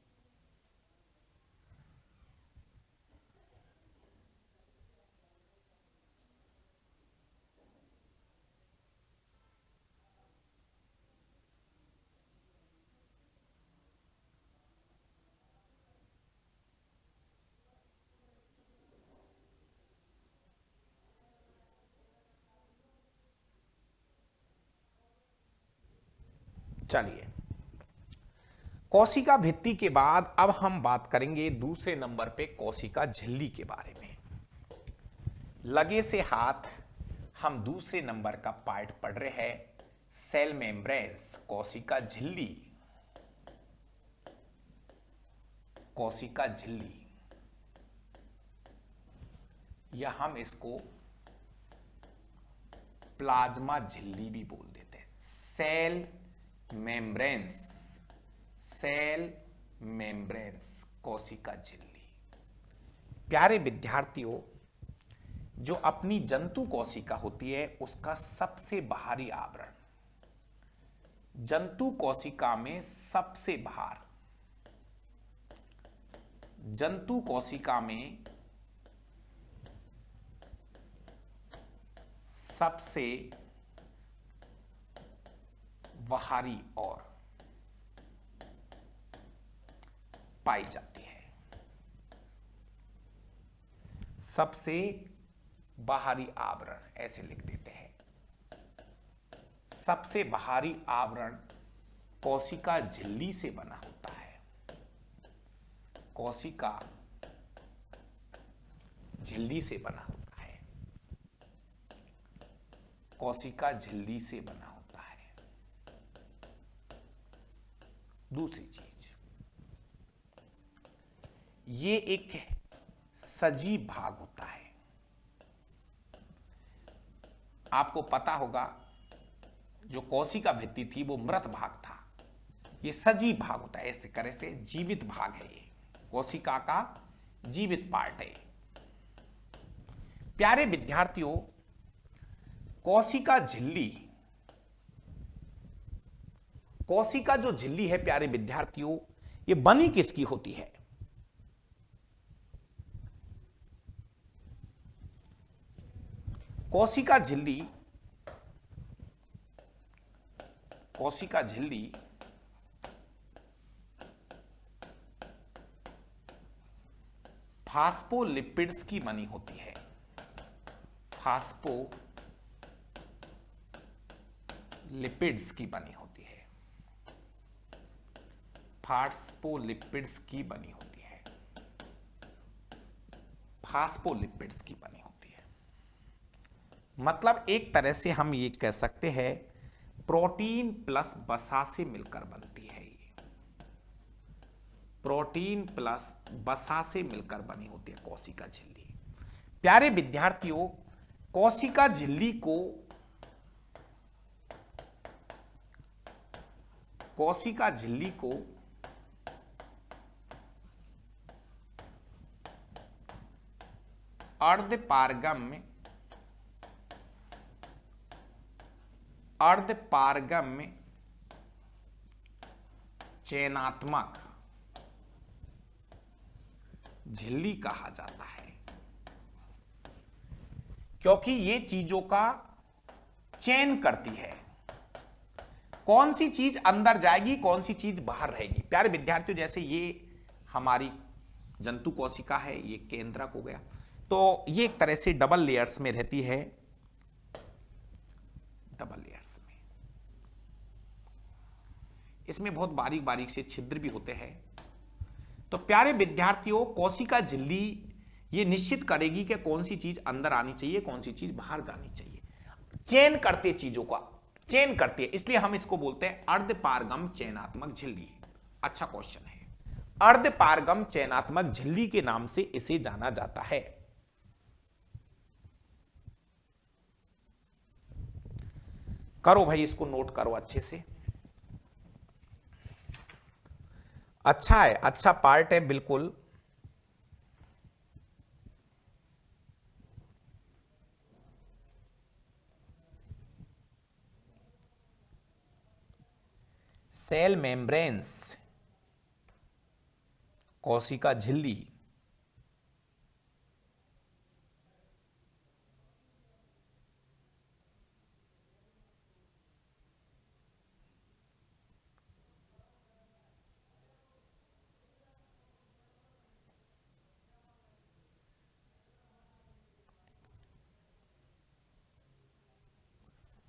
चलिए, कोशिका भित्ति के बाद अब हम बात करेंगे दूसरे नंबर पे कोशिका झिल्ली के बारे में। लगे से हाथ हम दूसरे नंबर का पार्ट पढ़ रहे हैं, सेल मेम्ब्रेन्स, कोशिका झिल्ली। कोशिका झिल्ली या हम इसको प्लाज्मा झिल्ली भी बोल देते हैं। सेल मेम्ब्रेन्स, सेल मेम्ब्रेन्स, कोशिका झिल्ली। प्यारे विद्यार्थियों, जो अपनी जंतु कोशिका होती है उसका सबसे बाहरी आवरण, जंतु कोशिका में सबसे बाहर, जंतु कोशिका में सबसे बाहरी ओर पाई जाती है। सबसे बाहरी आवरण ऐसे लिख देते हैं। सबसे बाहरी आवरण कोशिका झिल्ली से बना होता है। कोशिका झिल्ली से बना होता है। कोशिका झिल्ली से बना होता है। दूसरी चीज, ये एक सजीव भाग होता है। आपको पता होगा जो कोशिका भित्ति थी वो मृत भाग था, ये सजीव भाग होता है। ऐसे करे से जीवित भाग है, ये कोशिका का जीवित पार्ट है। प्यारे विद्यार्थियों, कोशिका झिल्ली, कोशिका जो झिल्ली है प्यारे विद्यार्थियों, ये बनी किसकी होती है? कोशिका झिल्ली, कोशिका झिल्ली फास्फोलिपिड्स की बनी होती है। फास्फोलिपिड्स की बनी होती है। फास्फोलिपिड्स की बनी होती है। फास्फोलिपिड्स की बनी होती है। मतलब एक तरह से हम ये कह सकते हैं प्रोटीन प्लस वसा से मिलकर बनती है। ये प्रोटीन प्लस वसा से मिलकर बनी होती है कोशिका झिल्ली। प्यारे विद्यार्थियों, कोशिका झिल्ली को अर्धपारगम्य चयनात्मक झिल्ली कहा जाता है, क्योंकि ये चीजों का चयन करती है, कौन सी चीज अंदर जाएगी, कौन सी चीज बाहर रहेगी। प्यारे विद्यार्थियों, जैसे ये हमारी जंतु कोशिका है, ये केंद्रक हो गया, तो ये एक तरह से डबल लेयर्स में रहती है। डबल लेयर्स में इसमें बहुत बारीक बारीक से छिद्र भी होते हैं। तो प्यारे विद्यार्थियों, कोशिका झिल्ली ये निश्चित करेगी कि कौन सी चीज अंदर आनी चाहिए, कौन सी चीज बाहर जानी चाहिए। चयन करते चीजों का चयन करती है, इसलिए हम इसको बोलते हैं अर्धपारगम चयनात्मक झिल्ली। अच्छा क्वेश्चन है। अर्धपारगम चयनात्मक झिल्ली के नाम से इसे जाना जाता है। करो भाई, इसको नोट करो अच्छे से। अच्छा है, अच्छा पार्ट है बिल्कुल। सेल मेम्ब्रेन्स, कोशिका झिल्ली।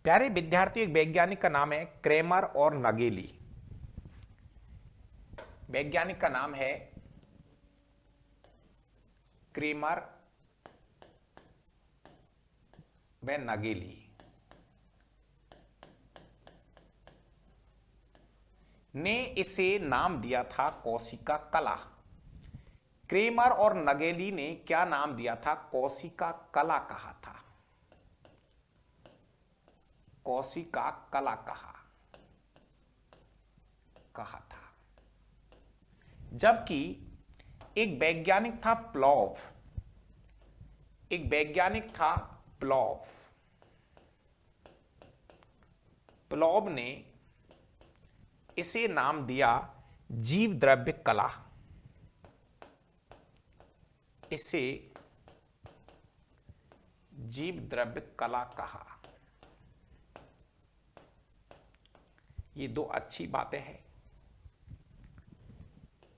प्यारे विद्यार्थियों, एक वैज्ञानिक का नाम है क्रेमर और नगेली। वैज्ञानिक का नाम है क्रेमर व नगेली ने इसे नाम दिया था कोशिका कला। क्रेमर और नगेली ने क्या नाम दिया था? कोशिका कला कहा था। कोशिका कला कहा था। जबकि एक वैज्ञानिक था प्लॉव, एक वैज्ञानिक था प्लॉव। प्लॉव ने इसे नाम दिया जीव द्रव्य कला। इसे जीव द्रव्य कला कहा। ये दो अच्छी बातें हैं।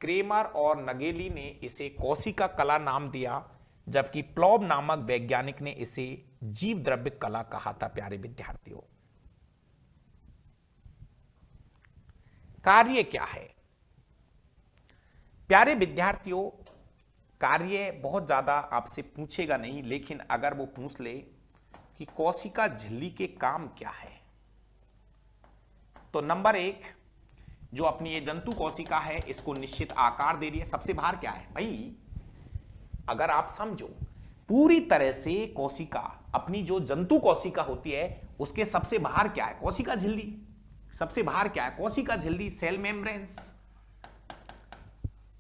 क्रेमर और नगेली ने इसे कोशिका कला नाम दिया, जबकि प्लॉब नामक वैज्ञानिक ने इसे जीव द्रव्य कला कहा था। प्यारे विद्यार्थियों, कार्य क्या है? प्यारे विद्यार्थियों, कार्य बहुत ज्यादा आपसे पूछेगा नहीं, लेकिन अगर वो पूछ ले कि कोशिका झिल्ली के काम क्या है, तो नंबर एक, जो अपनी ये जंतु कोशिका है इसको निश्चित आकार दे रही है। सबसे बाहर क्या है भाई? अगर आप समझो पूरी तरह से कोशिका, अपनी जो जंतु कोशिका होती है उसके सबसे बाहर क्या है? कोशिका झिल्ली। सबसे बाहर क्या है? कोशिका झिल्ली, सेल मेम्ब्रेन्स।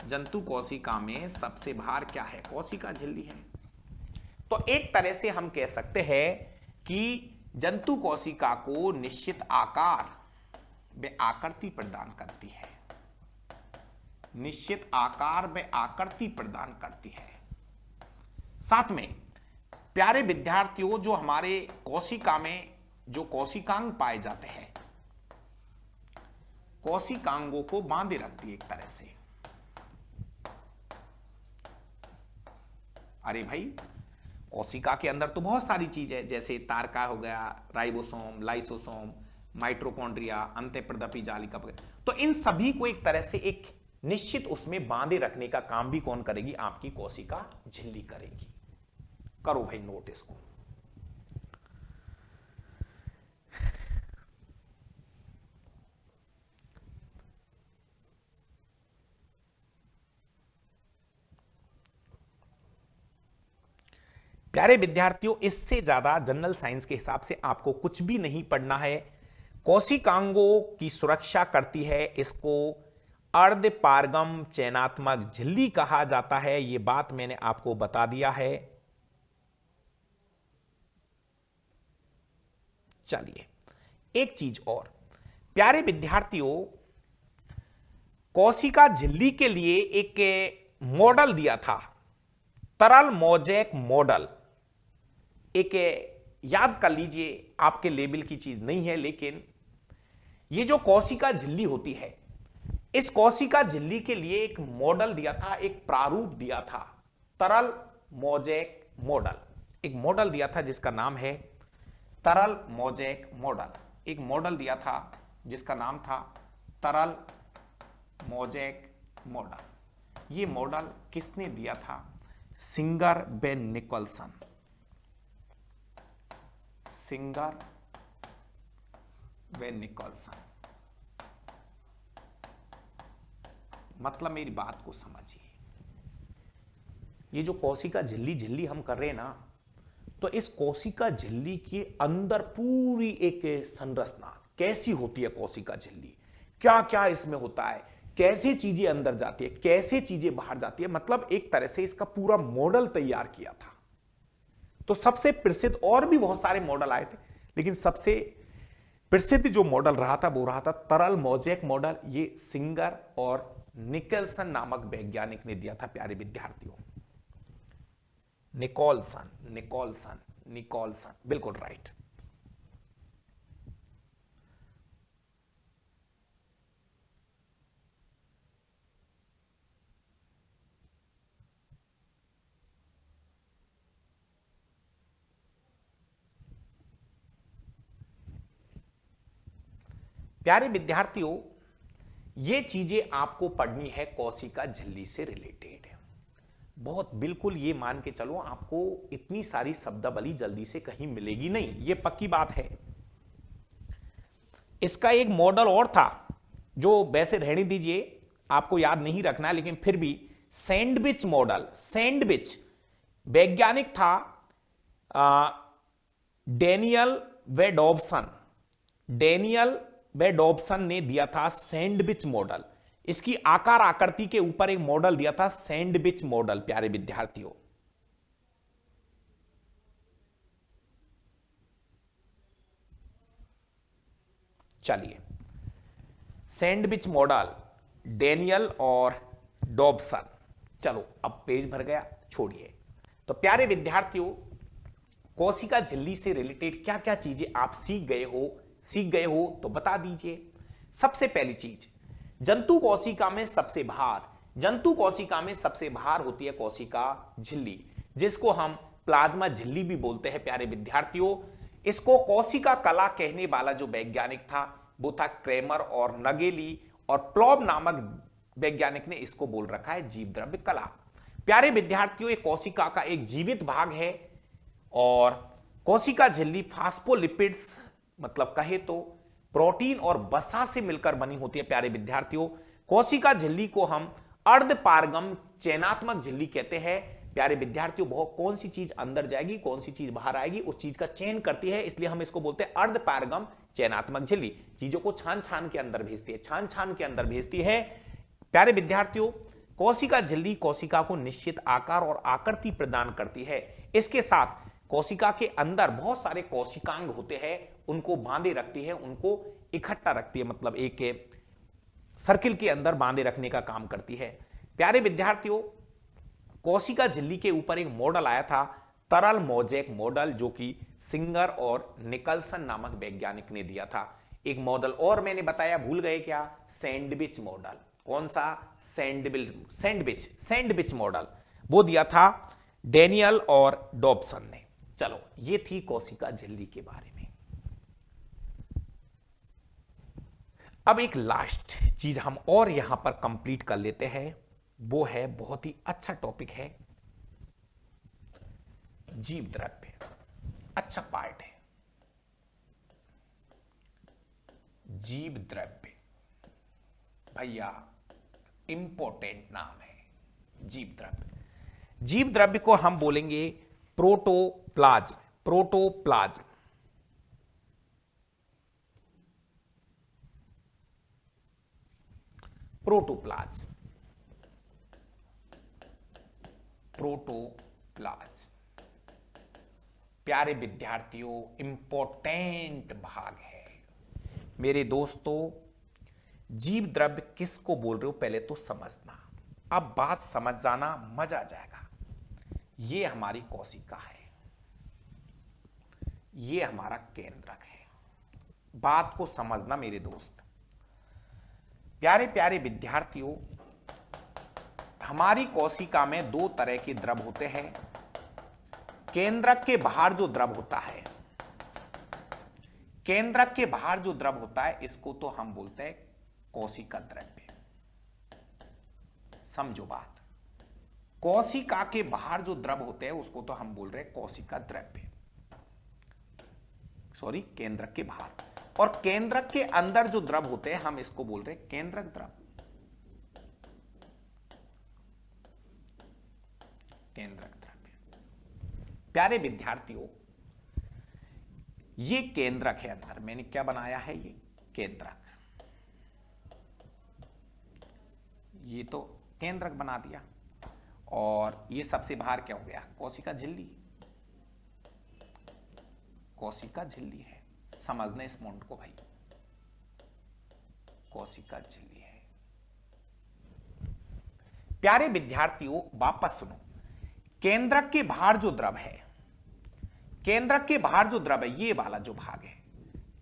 जंतु कोशिका में सबसे बाहर क्या है? कोशिका झिल्ली है। तो एक तरह से हम कह सकते हैं कि जंतु कोशिका को निश्चित आकार व आकृति प्रदान करती है। निश्चित आकार व आकृति प्रदान करती है। साथ में प्यारे विद्यार्थियों, जो हमारे कोशिका में जो कोशिकांग पाए जाते हैं, कोशिकांगों को बांधे रखती है एक तरह से। अरे भाई, कोशिका के अंदर तो बहुत सारी चीज है, जैसे तारका हो गया, राइबोसोम, लाइसोसोम, माइटोकॉन्ड्रिया, अंतःप्रदपी जालिका। तो इन सभी को एक तरह से एक निश्चित उसमें बांधे रखने का काम भी कौन करेगी? आपकी कोशिका झिल्ली करेगी। करो भाई नोट इसको। प्यारे विद्यार्थियों, इससे ज्यादा जनरल साइंस के हिसाब से आपको कुछ भी नहीं पढ़ना है। कोशिकांगों की सुरक्षा करती है, इसको अर्धपारगम चयनात्मक झिल्ली कहा जाता है। यह बात मैंने आपको बता दिया है। चलिए एक चीज और, प्यारे विद्यार्थियों, कोशिका झिल्ली के लिए एक मॉडल दिया था, तरल मोज़ेक मॉडल। एक याद कर लीजिए, आपके लेवल की चीज नहीं है, लेकिन ये जो कोशिका झिल्ली होती है, इस कोशिका झिल्ली के लिए एक मॉडल दिया था, एक प्रारूप दिया था, तरल मोज़ेक मॉडल। एक मॉडल दिया था जिसका नाम है तरल मोज़ेक मॉडल। एक मॉडल दिया था जिसका नाम था तरल मोज़ेक मॉडल। ये मॉडल किसने दिया था? सिंगर व निकोलसन। सिंगर व निकोलसन। मतलब मेरी बात को समझिए, ये जो कोशिका झिल्ली झिल्ली हम कर रहे हैं ना, तो इस कोशिका झिल्ली के अंदर पूरी एक संरचना कैसी होती है, कोशिका झिल्ली क्या क्या इसमें होता है, कैसे चीजें अंदर जाती है, कैसे चीजें बाहर जाती है, मतलब एक तरह से इसका पूरा मॉडल तैयार किया था। तो सबसे प्रसिद्ध, और भी बहुत सारे मॉडल आए थे, लेकिन सबसे प्रसिद्ध जो मॉडल रहा था वो रहा था तरल मोज़ेक मॉडल। ये सिंगर और निकोलसन नामक वैज्ञानिक ने दिया था प्यारे विद्यार्थियों। निकोलसन, निकोलसन, निकोलसन, बिल्कुल राइट। प्यारे विद्यार्थियों, ये चीजें आपको पढ़नी है कोशिका झिल्ली से रिलेटेड है। बहुत बिल्कुल ये मान के चलो, आपको इतनी सारी शब्दावली जल्दी से कहीं मिलेगी नहीं, ये पक्की बात है। इसका एक मॉडल और था जो वैसे रहने दीजिए, आपको याद नहीं रखना, लेकिन फिर भी सैंडविच मॉडल। सैंडविच वैज्ञानिक था डेनियल व डॉबसन। डेनियल व डॉबसन ने दिया था सैंडविच मॉडल। इसकी आकार आकृति के ऊपर एक मॉडल दिया था, सैंडविच मॉडल। प्यारे विद्यार्थियों, चलिए, सैंडविच मॉडल, डेनियल और डॉबसन। चलो अब पेज भर गया, छोड़िए। तो प्यारे विद्यार्थियों, कोशिका झिल्ली से रिलेटेड क्या क्या चीजें आप सीख गए हो तो बता दीजिए। सबसे पहली चीज, जंतु कोशिका में सबसे बाहर होती है कोशिका झिल्ली, जिसको हम प्लाज्मा झिल्ली भी बोलते हैं। प्यारे विद्यार्थियों, इसको कोशिका कला कहने वाला जो वैज्ञानिक था वो था क्रेमर, और नगेली और प्लॉब नामक वैज्ञानिक ने इसको बोल रखा है जीव द्रव्य कला। प्यारे विद्यार्थियों, एक कोशिका का एक जीवित भाग है, और कोशिका झिल्ली फास्फोलिपिड्स, मतलब कहे तो प्रोटीन और वसा से मिलकर बनी होती है। प्यारे विद्यार्थियों, कोशिका झिल्ली को हम अर्धपारगम चयनात्मक झिल्ली कहते हैं। प्यारे विद्यार्थियों, बहुत कौन सी चीज अंदर जाएगी, कौन सी चीज बाहर आएगी, उस चीज का चयन करती है, इसलिए हम इसको बोलते हैं अर्धपारगम चयनात्मक झिल्ली। चीजों को छान छान के अंदर भेजती है, छान छान के अंदर भेजती है। प्यारे विद्यार्थियों, कोशिका झिल्ली कोशिका को निश्चित आकार और आकृति प्रदान करती है। इसके साथ कोशिका के अंदर बहुत सारे कोशिकांग होते हैं, उनको बांधे रखती है, उनको इकट्ठा रखती है, मतलब एक सर्किल के अंदर बांधे रखने का काम करती है। प्यारे विद्यार्थियों, कोशिका झिल्ली के ऊपर एक मॉडल आया था, तरल मोज़ेक मॉडल, जो कि सिंगर और निकोलसन नामक वैज्ञानिक ने दिया था। एक मॉडल और मैंने बताया, भूल गए क्या? Sandwich model. कौन सा? सैंडविच मॉडल, वो दिया था डेनियल और डॉबसन ने। चलो, ये थी कोशिका झिल्ली के बारे में। अब एक लास्ट चीज हम और यहां पर कंप्लीट कर लेते हैं, वो है बहुत ही अच्छा टॉपिक है, जीव द्रव्य। अच्छा पार्ट है जीव द्रव्य, भैया इंपॉर्टेंट नाम है जीव द्रव्य। जीव द्रव्य को हम बोलेंगे प्रोटोप्लाज्म। Protoplasm, protoplasm, protoplasm. प्यारे विद्यार्थियों, इंपॉर्टेंट भाग है मेरे दोस्तों। जीव द्रव्य किसको बोल रहे हो पहले तो समझना, अब बात समझ जाना, मजा आ जाएगा। ये हमारी कोशिका है, ये हमारा केंद्रक है। बात को समझना मेरे दोस्त। प्यारे प्यारे विद्यार्थियों, हमारी कोशिका में दो तरह के द्रव होते हैं। केंद्रक के बाहर जो द्रव होता है, केंद्रक के बाहर जो द्रव होता है, इसको तो हम बोलते हैं कोशिका द्रव्य। समझो बात, कोशिका के बाहर जो द्रव होते हैं उसको तो हम बोल रहे हैं कोशिका द्रव्य, सॉरी केंद्रक के बाहर, और केंद्रक के अंदर जो द्रव होते हैं हम इसको बोल रहे हैं केंद्रक द्रव। केंद्रक द्रव्य। प्यारे विद्यार्थियों, ये केंद्रक है, अंदर मैंने क्या बनाया है, ये केंद्रक, ये तो केंद्रक बना दिया, और ये सबसे बाहर क्या हो गया, कोशिका झिल्ली। कोशिका झिल्ली है, समझने इस पॉइंट को भाई, कोशिका झिल्ली है। प्यारे विद्यार्थियों वापस सुनो, केंद्रक के बाहर जो द्रव है, केंद्रक के बाहर जो द्रव है, ये वाला जो भाग है,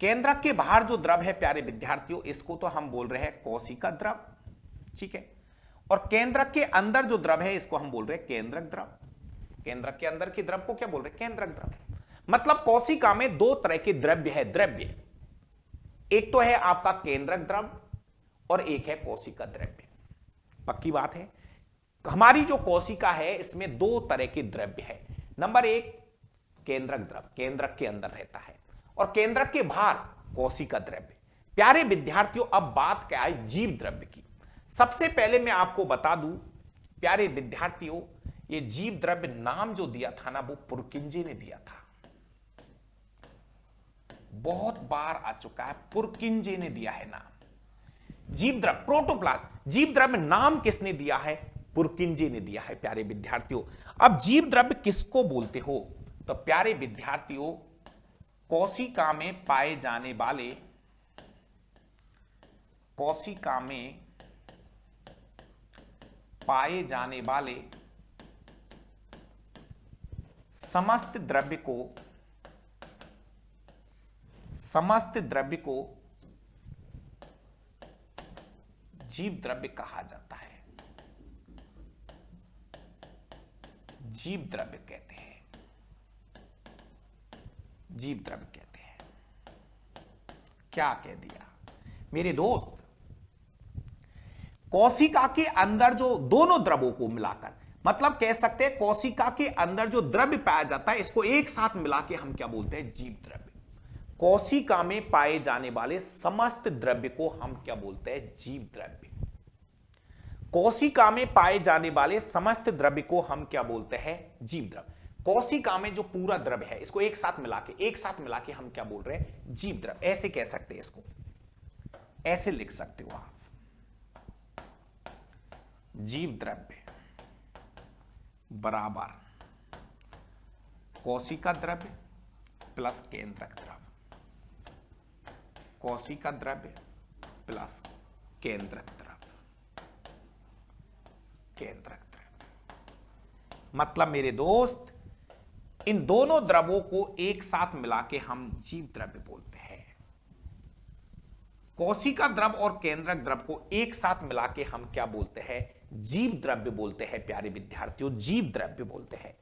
केंद्रक के बाहर जो द्रव है प्यारे विद्यार्थियों, इसको तो हम बोल रहे हैं कोशिका द्रव, ठीक है। और केंद्रक के अंदर जो द्रव है इसको हम बोल रहे हैं केंद्रक द्रव। केंद्रक के अंदर के द्रव को क्या बोल रहे हैं, केंद्रक द्रव। मतलब कोशिका में दो तरह के द्रव्य है, द्रव्य, एक तो है आपका केंद्रक द्रव और एक है कोशिका द्रव्य। पक्की बात है, हमारी जो कोशिका है इसमें दो तरह के द्रव्य है। नंबर एक केंद्रक द्रव, केंद्रक के अंदर रहता है, और केंद्रक के बाहर कोशिका द्रव्य। प्यारे विद्यार्थियों अब बात क्या है, जीव द्रव्य की। सबसे पहले मैं आपको बता दूं प्यारे विद्यार्थियों, ये जीव द्रव्य नाम जो दिया था ना, वो पुरकिंजे ने दिया था, बहुत बार आ चुका है, पुरकिंजे ने दिया है नाम। जीव द्रव्य प्रोटोप्लाज्म, जीव द्रव्य नाम किसने दिया है, पुरकिंजे ने दिया है प्यारे विद्यार्थियों। अब जीव द्रव्य किसको बोलते हो, तो प्यारे विद्यार्थियों कोशिका में पाए जाने वाले, कोशिका में पाए जाने वाले समस्त द्रव्य को, समस्त द्रव्य को जीव द्रव्य कहा जाता है, जीव द्रव्य कहते हैं, जीव द्रव्य कहते हैं। क्या कह दिया मेरे दोस्त, कोशिका के अंदर जो दोनों द्रवों को मिलाकर, मतलब कह सकते हैं कोशिका के अंदर जो द्रव्य पाया जाता है इसको एक साथ मिला के हम क्या बोलते हैं, जीव द्रव्य। कोशिका में पाए जाने वाले समस्त द्रव्य को हम क्या बोलते हैं, जीव द्रव्य। कोशिका में पाए जाने वाले समस्त द्रव्य को हम क्या बोलते हैं, जीव द्रव्य। कोशिका में जो पूरा द्रव्य है इसको एक साथ मिला के हम क्या बोल रहे हैं, जीव द्रव्य। ऐसे कह सकते हैं इसको, ऐसे लिख सकते हो आप, जीव द्रव्य बराबर कोशिका द्रव्य प्लस केंद्रक द्रव्य, कोशिका द्रव्य प्लस केंद्रक द्रव्य, केंद्रक द्रव्य। मतलब मेरे दोस्त इन दोनों द्रवों को एक साथ मिला के हम जीव द्रव्य बोलते हैं। कोशिका द्रव और केंद्रक द्रव को एक साथ मिला के हम क्या बोलते हैं, जीव द्रव्य बोलते हैं प्यारे विद्यार्थियों, जीव द्रव्य बोलते हैं।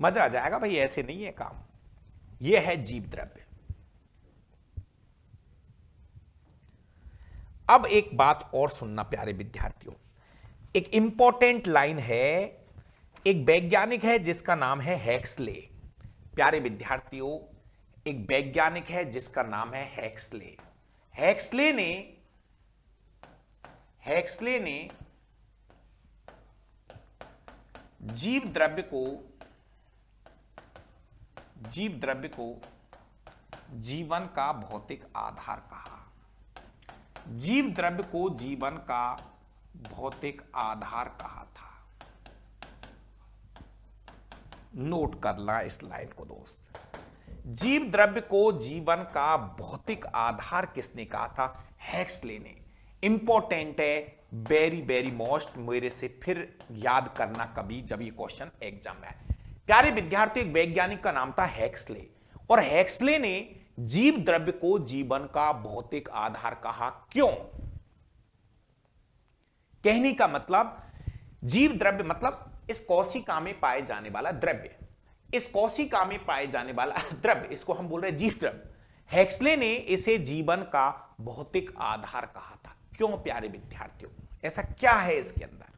मजा आ जाएगा भाई, ऐसे नहीं है काम, यह है जीव द्रव्य। अब एक बात और सुनना प्यारे विद्यार्थियों, एक इंपॉर्टेंट लाइन है, एक वैज्ञानिक है जिसका नाम है हेक्सले। प्यारे विद्यार्थियों एक वैज्ञानिक है जिसका नाम है हेक्सले। हेक्सले ने जीव द्रव्य को जीवन का भौतिक आधार कहा, जीव द्रव्य को जीवन का भौतिक आधार कहा था। नोट करना इस लाइन को दोस्त, जीव द्रव्य को जीवन का भौतिक आधार किसने कहा था, हेक्सले ने। इंपॉर्टेंट है, वेरी वेरी मोस्ट, मेरे से फिर याद करना कभी जब ये क्वेश्चन एग्जाम में आए। प्यारे विद्यार्थी एक वैज्ञानिक का नाम था हेक्सले, और हेक्सले ने जीव द्रव्य को जीवन का भौतिक आधार कहा। क्यों? कहने का मतलब जीव द्रव्य मतलब इस कोशिका में पाए जाने वाला द्रव्य, इस कोशिका में पाए जाने वाला द्रव्य, इसको हम बोल रहे हैं जीव द्रव्य। हेक्सले ने इसे जीवन का भौतिक आधार कहा था। क्यों प्यारे विद्यार्थियों, ऐसा क्या है इसके अंदर?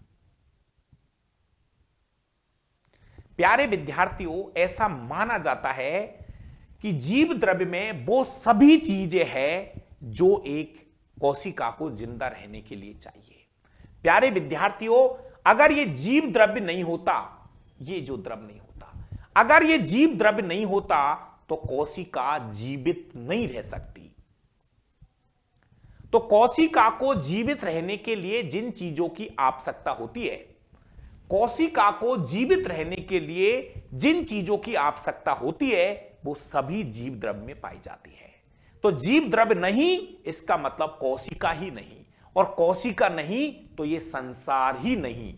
प्यारे विद्यार्थियों, ऐसा माना जाता है कि जीव द्रव्य में वो सभी चीजें हैं जो एक कोशिका को जिंदा रहने के लिए चाहिए। प्यारे विद्यार्थियों, अगर ये जीव द्रव्य नहीं होता, ये जो द्रव्य नहीं होता, अगर ये जीव द्रव्य नहीं होता तो कोशिका जीवित नहीं रह सकती। तो कोशिका को जीवित रहने के लिए जिन चीजों की आवश्यकता होती है, कोशिका को जीवित रहने के लिए जिन चीजों की आवश्यकता होती है, वो सभी जीव द्रव्य में पाई जाती है। तो जीव द्रव्य नहीं, इसका मतलब कोशिका ही नहीं, और कोशिका नहीं तो ये संसार ही नहीं।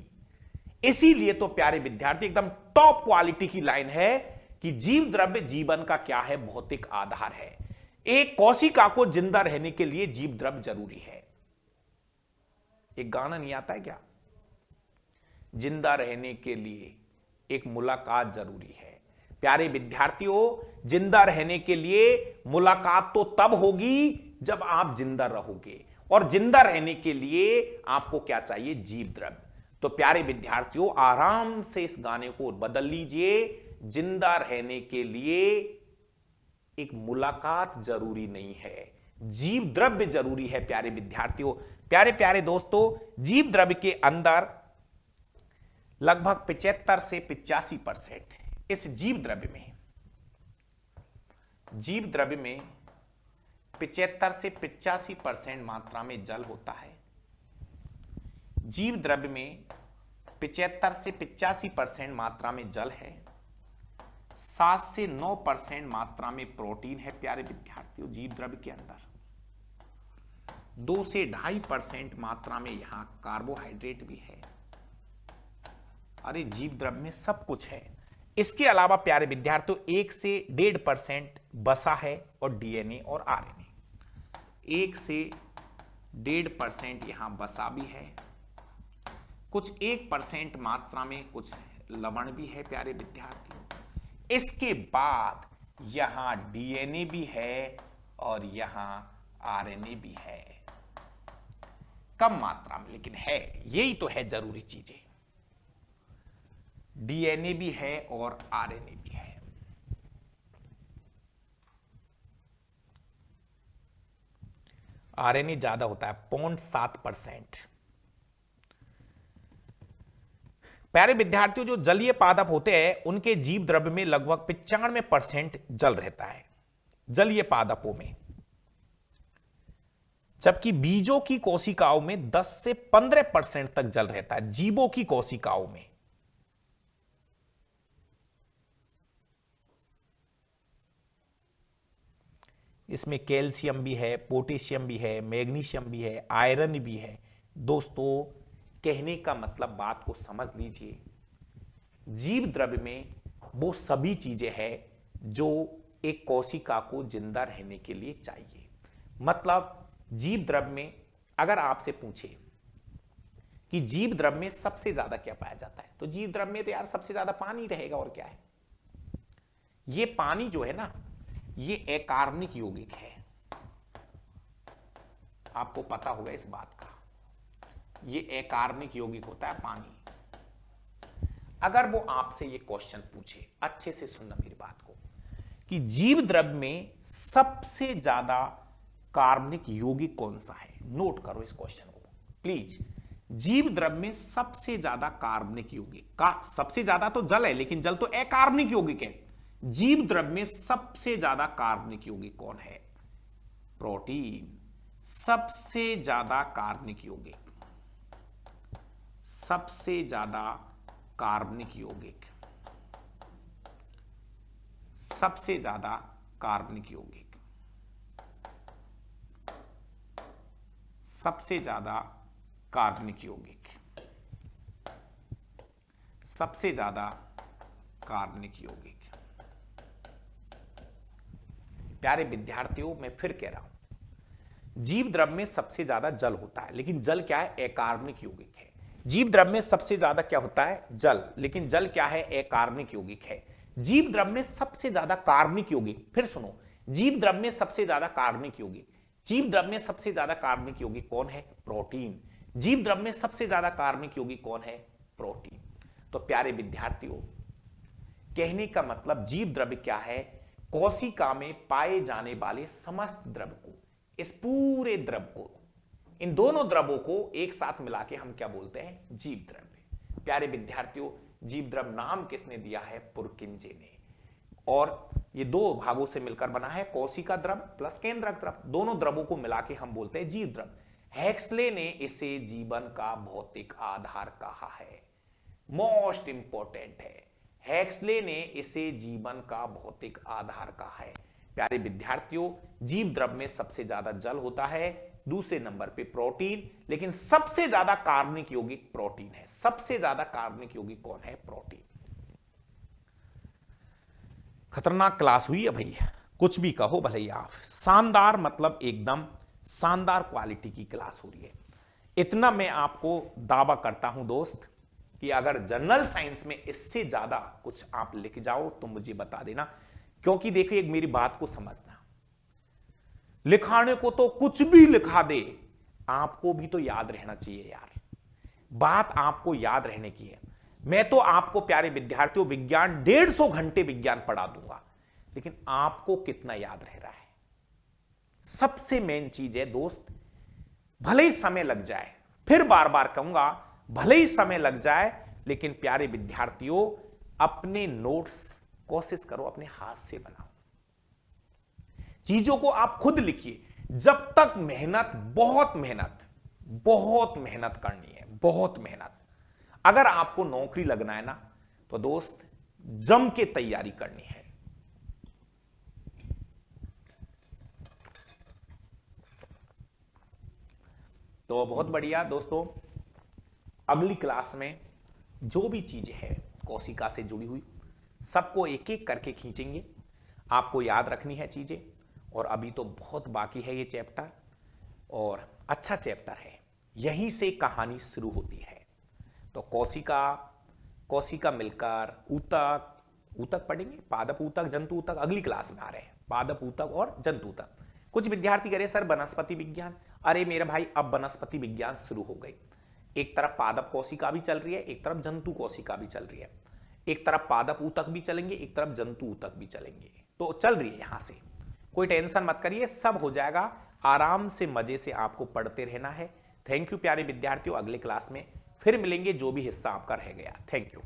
इसीलिए तो प्यारे विद्यार्थी, एकदम टॉप क्वालिटी की लाइन है कि जीव द्रव्य जीवन का क्या है? भौतिक आधार है। एक कोशिका को जिंदा रहने के लिए जीव द्रव्य जरूरी है। एक गाना नहीं आता है क्या? जिंदा रहने के लिए एक मुलाकात जरूरी है। प्यारे विद्यार्थियों, जिंदा रहने के लिए मुलाकात तो तब होगी जब आप जिंदा रहोगे, और जिंदा रहने के लिए आपको क्या चाहिए? जीव द्रव्य। तो प्यारे विद्यार्थियों, आराम से इस गाने को बदल लीजिए। जिंदा रहने के लिए एक मुलाकात जरूरी नहीं है, जीव द्रव्य जरूरी है। प्यारे विद्यार्थियों, प्यारे प्यारे दोस्तों, जीव द्रव्य के अंदर लगभग 75 से 85% इस जीव द्रव्य में 75 से 85% मात्रा में जल होता है। जीव द्रव्य में 75 से 85% मात्रा में जल है। 7 से 9% मात्रा में प्रोटीन है। प्यारे विद्यार्थियों, जीव द्रव्य के अंदर 2 से 2.5% मात्रा में यहां कार्बोहाइड्रेट भी है। अरे जीव द्रव्य में सब कुछ है। इसके अलावा प्यारे विद्यार्थियों 1 से 1.5% वसा है और डीएनए और आरएनए। 1 से 1.5% यहां वसा भी है, कुछ 1% मात्रा में कुछ लवण भी है। प्यारे विद्यार्थियों, इसके बाद यहां डीएनए भी है और यहां आरएनए भी है, कम मात्रा में लेकिन है। यही तो है जरूरी चीजें। डीएनए भी है और आरएनए भी है। आरएनए ज्यादा होता है, 0.7%। प्यारे विद्यार्थियों, जो जलीय पादप होते हैं उनके जीव द्रव्य में लगभग 95% जल रहता है, जलीय पादपों में। जबकि बीजों की कोशिकाओं में 10 से 15% तक जल रहता है, जीवों की कोशिकाओं में। इसमें कैल्शियम भी है, पोटेशियम भी है, मैग्नीशियम भी है, आयरन भी है। दोस्तों, कहने का मतलब बात को समझ लीजिए। जीव द्रव्य में वो सभी चीजें हैं जो एक कोशिका को जिंदा रहने के लिए चाहिए। मतलब जीव द्रव्य में अगर आपसे पूछे कि जीव द्रव्य में सबसे ज्यादा क्या पाया जाता है, तो जीव द्रव्य में तो यार सबसे ज्यादा पानी रहेगा, और क्या है? ये पानी जो है ना, ये अकार्बनिक यौगिक है। आपको पता होगा इस बात का, ये अकार्बनिक यौगिक होता है पानी। अगर वो आपसे ये क्वेश्चन पूछे, अच्छे से सुनना मेरी बात को, कि जीव द्रव्य में सबसे ज्यादा कार्बनिक यौगिक कौन सा है, नोट करो इस क्वेश्चन को प्लीज। जीव द्रव्य में सबसे ज्यादा कार्बनिक यौगिक का, सबसे ज्यादा तो जल है लेकिन जल तो अकार्बनिक यौगिक है। जीव द्रव्य में सबसे ज्यादा कार्बनिक यौगिक कौन है? प्रोटीन। सबसे ज्यादा कार्बनिक यौगिक, सबसे ज्यादा कार्बनिक यौगिक, सबसे ज्यादा कार्बनिक यौगिक, सबसे ज्यादा कार्बनिक यौगिक, सबसे ज्यादा कार्बनिक यौगिक। प्यारे विद्यार्थियों, मैं फिर कह रहा हूं, जीव द्रव्य में सबसे ज्यादा जल होता है, लेकिन जल क्या है? अकार्बनिक यौगिक है। जीव द्रव में सबसे ज्यादा क्या होता है? जल। लेकिन जल क्या है? अकार्बनिक यौगिक है। जीव द्रव में सबसे ज्यादा कार्बनिक यौगिक, फिर सुनो, जीव द्रव में सबसे ज्यादा कार्बनिक यौगिक, जीव द्रव में सबसे ज्यादा कार्बनिक यौगिक कौन है? प्रोटीन। जीव द्रव में सबसे ज्यादा कार्बनिक यौगिक कौन है? प्रोटीन। तो प्यारे विद्यार्थियों, कहने का मतलब जीव द्रव्य क्या है? कोशिका में पाए जाने वाले समस्त द्रव को, इस पूरे द्रव को, इन दोनों द्रवों को एक साथ मिला के हम क्या बोलते हैं? जीव द्रव्य। प्यारे विद्यार्थियों, जीव द्रव नाम किसने दिया है? पुरकिंजे ने। और ये दो भागों से मिलकर बना है, कोशिका द्रव प्लस केंद्रक द्रव, दोनों द्रवों को मिला के हम बोलते हैं जीव द्रव। हेक्सले ने इसे जीवन का भौतिक आधार कहा है। मोस्ट इंपॉर्टेंट है, हेक्सले ने इसे जीवन का भौतिक आधार कहा है। प्यारे विद्यार्थियों, जीव द्रव में सबसे ज्यादा जल होता है, दूसरे नंबर पे प्रोटीन, लेकिन सबसे ज्यादा कार्बनिक यौगिक प्रोटीन है। सबसे ज्यादा कार्बनिक यौगिक कौन है? प्रोटीन। खतरनाक क्लास हुई है भैया, कुछ भी कहो भले आप। शानदार मतलब एकदम शानदार क्वालिटी की क्लास हो रही है। इतना मैं आपको दावा करता हूं दोस्त कि अगर जनरल साइंस में इससे ज्यादा कुछ आप लिख जाओ तो मुझे बता देना। क्योंकि देखिए, एक मेरी बात को समझना, लिखाने को तो कुछ भी लिखा दे, आपको भी तो याद रहना चाहिए यार। बात आपको याद रहने की है। मैं तो आपको प्यारे विद्यार्थियों विज्ञान 150 घंटे विज्ञान पढ़ा दूंगा, लेकिन आपको कितना याद रह रहा है, सबसे मेन चीज है दोस्त। भले ही समय लग जाए, फिर बार बार कहूंगा, भले ही समय लग जाए, लेकिन प्यारे विद्यार्थियों अपने नोट्स कोशिश करो अपने हाथ से बनाओ, चीजों को आप खुद लिखिए। जब तक मेहनत, बहुत मेहनत करनी है, बहुत मेहनत। अगर आपको नौकरी लगना है ना, तो दोस्त जम के तैयारी करनी है। तो बहुत बढ़िया दोस्तों, अगली क्लास में जो भी चीजें हैं कोशिका से जुड़ी हुई, सबको एक एक करके खींचेंगे। आपको याद रखनी है चीजें, और अभी तो बहुत बाकी है ये चैप्टर, और अच्छा चैप्टर है। यहीं से कहानी शुरू होती है। तो कोशिका मिलकर ऊतक पढ़ेंगे, पादप ऊतक, जंतु ऊतक अगली क्लास में आ रहे हैं। पादप ऊतक और जंतु ऊतक। कुछ विद्यार्थी कह रहे सर वनस्पति विज्ञान। अरे मेरे भाई, अब वनस्पति विज्ञान शुरू हो गई। एक तरफ पादप कोशिका भी चल रही है, एक तरफ जंतु कोशिका भी चल रही है। एक तरफ पादप ऊतक भी चलेंगे, एक तरफ जंतु ऊतक भी चलेंगे। तो चल रही है यहां से, कोई टेंशन मत करिए, सब हो जाएगा। आराम से मजे से आपको पढ़ते रहना है। थैंक यू प्यारे विद्यार्थियों, अगले क्लास में फिर मिलेंगे, जो भी हिस्सा आपका रह गया। Thank you.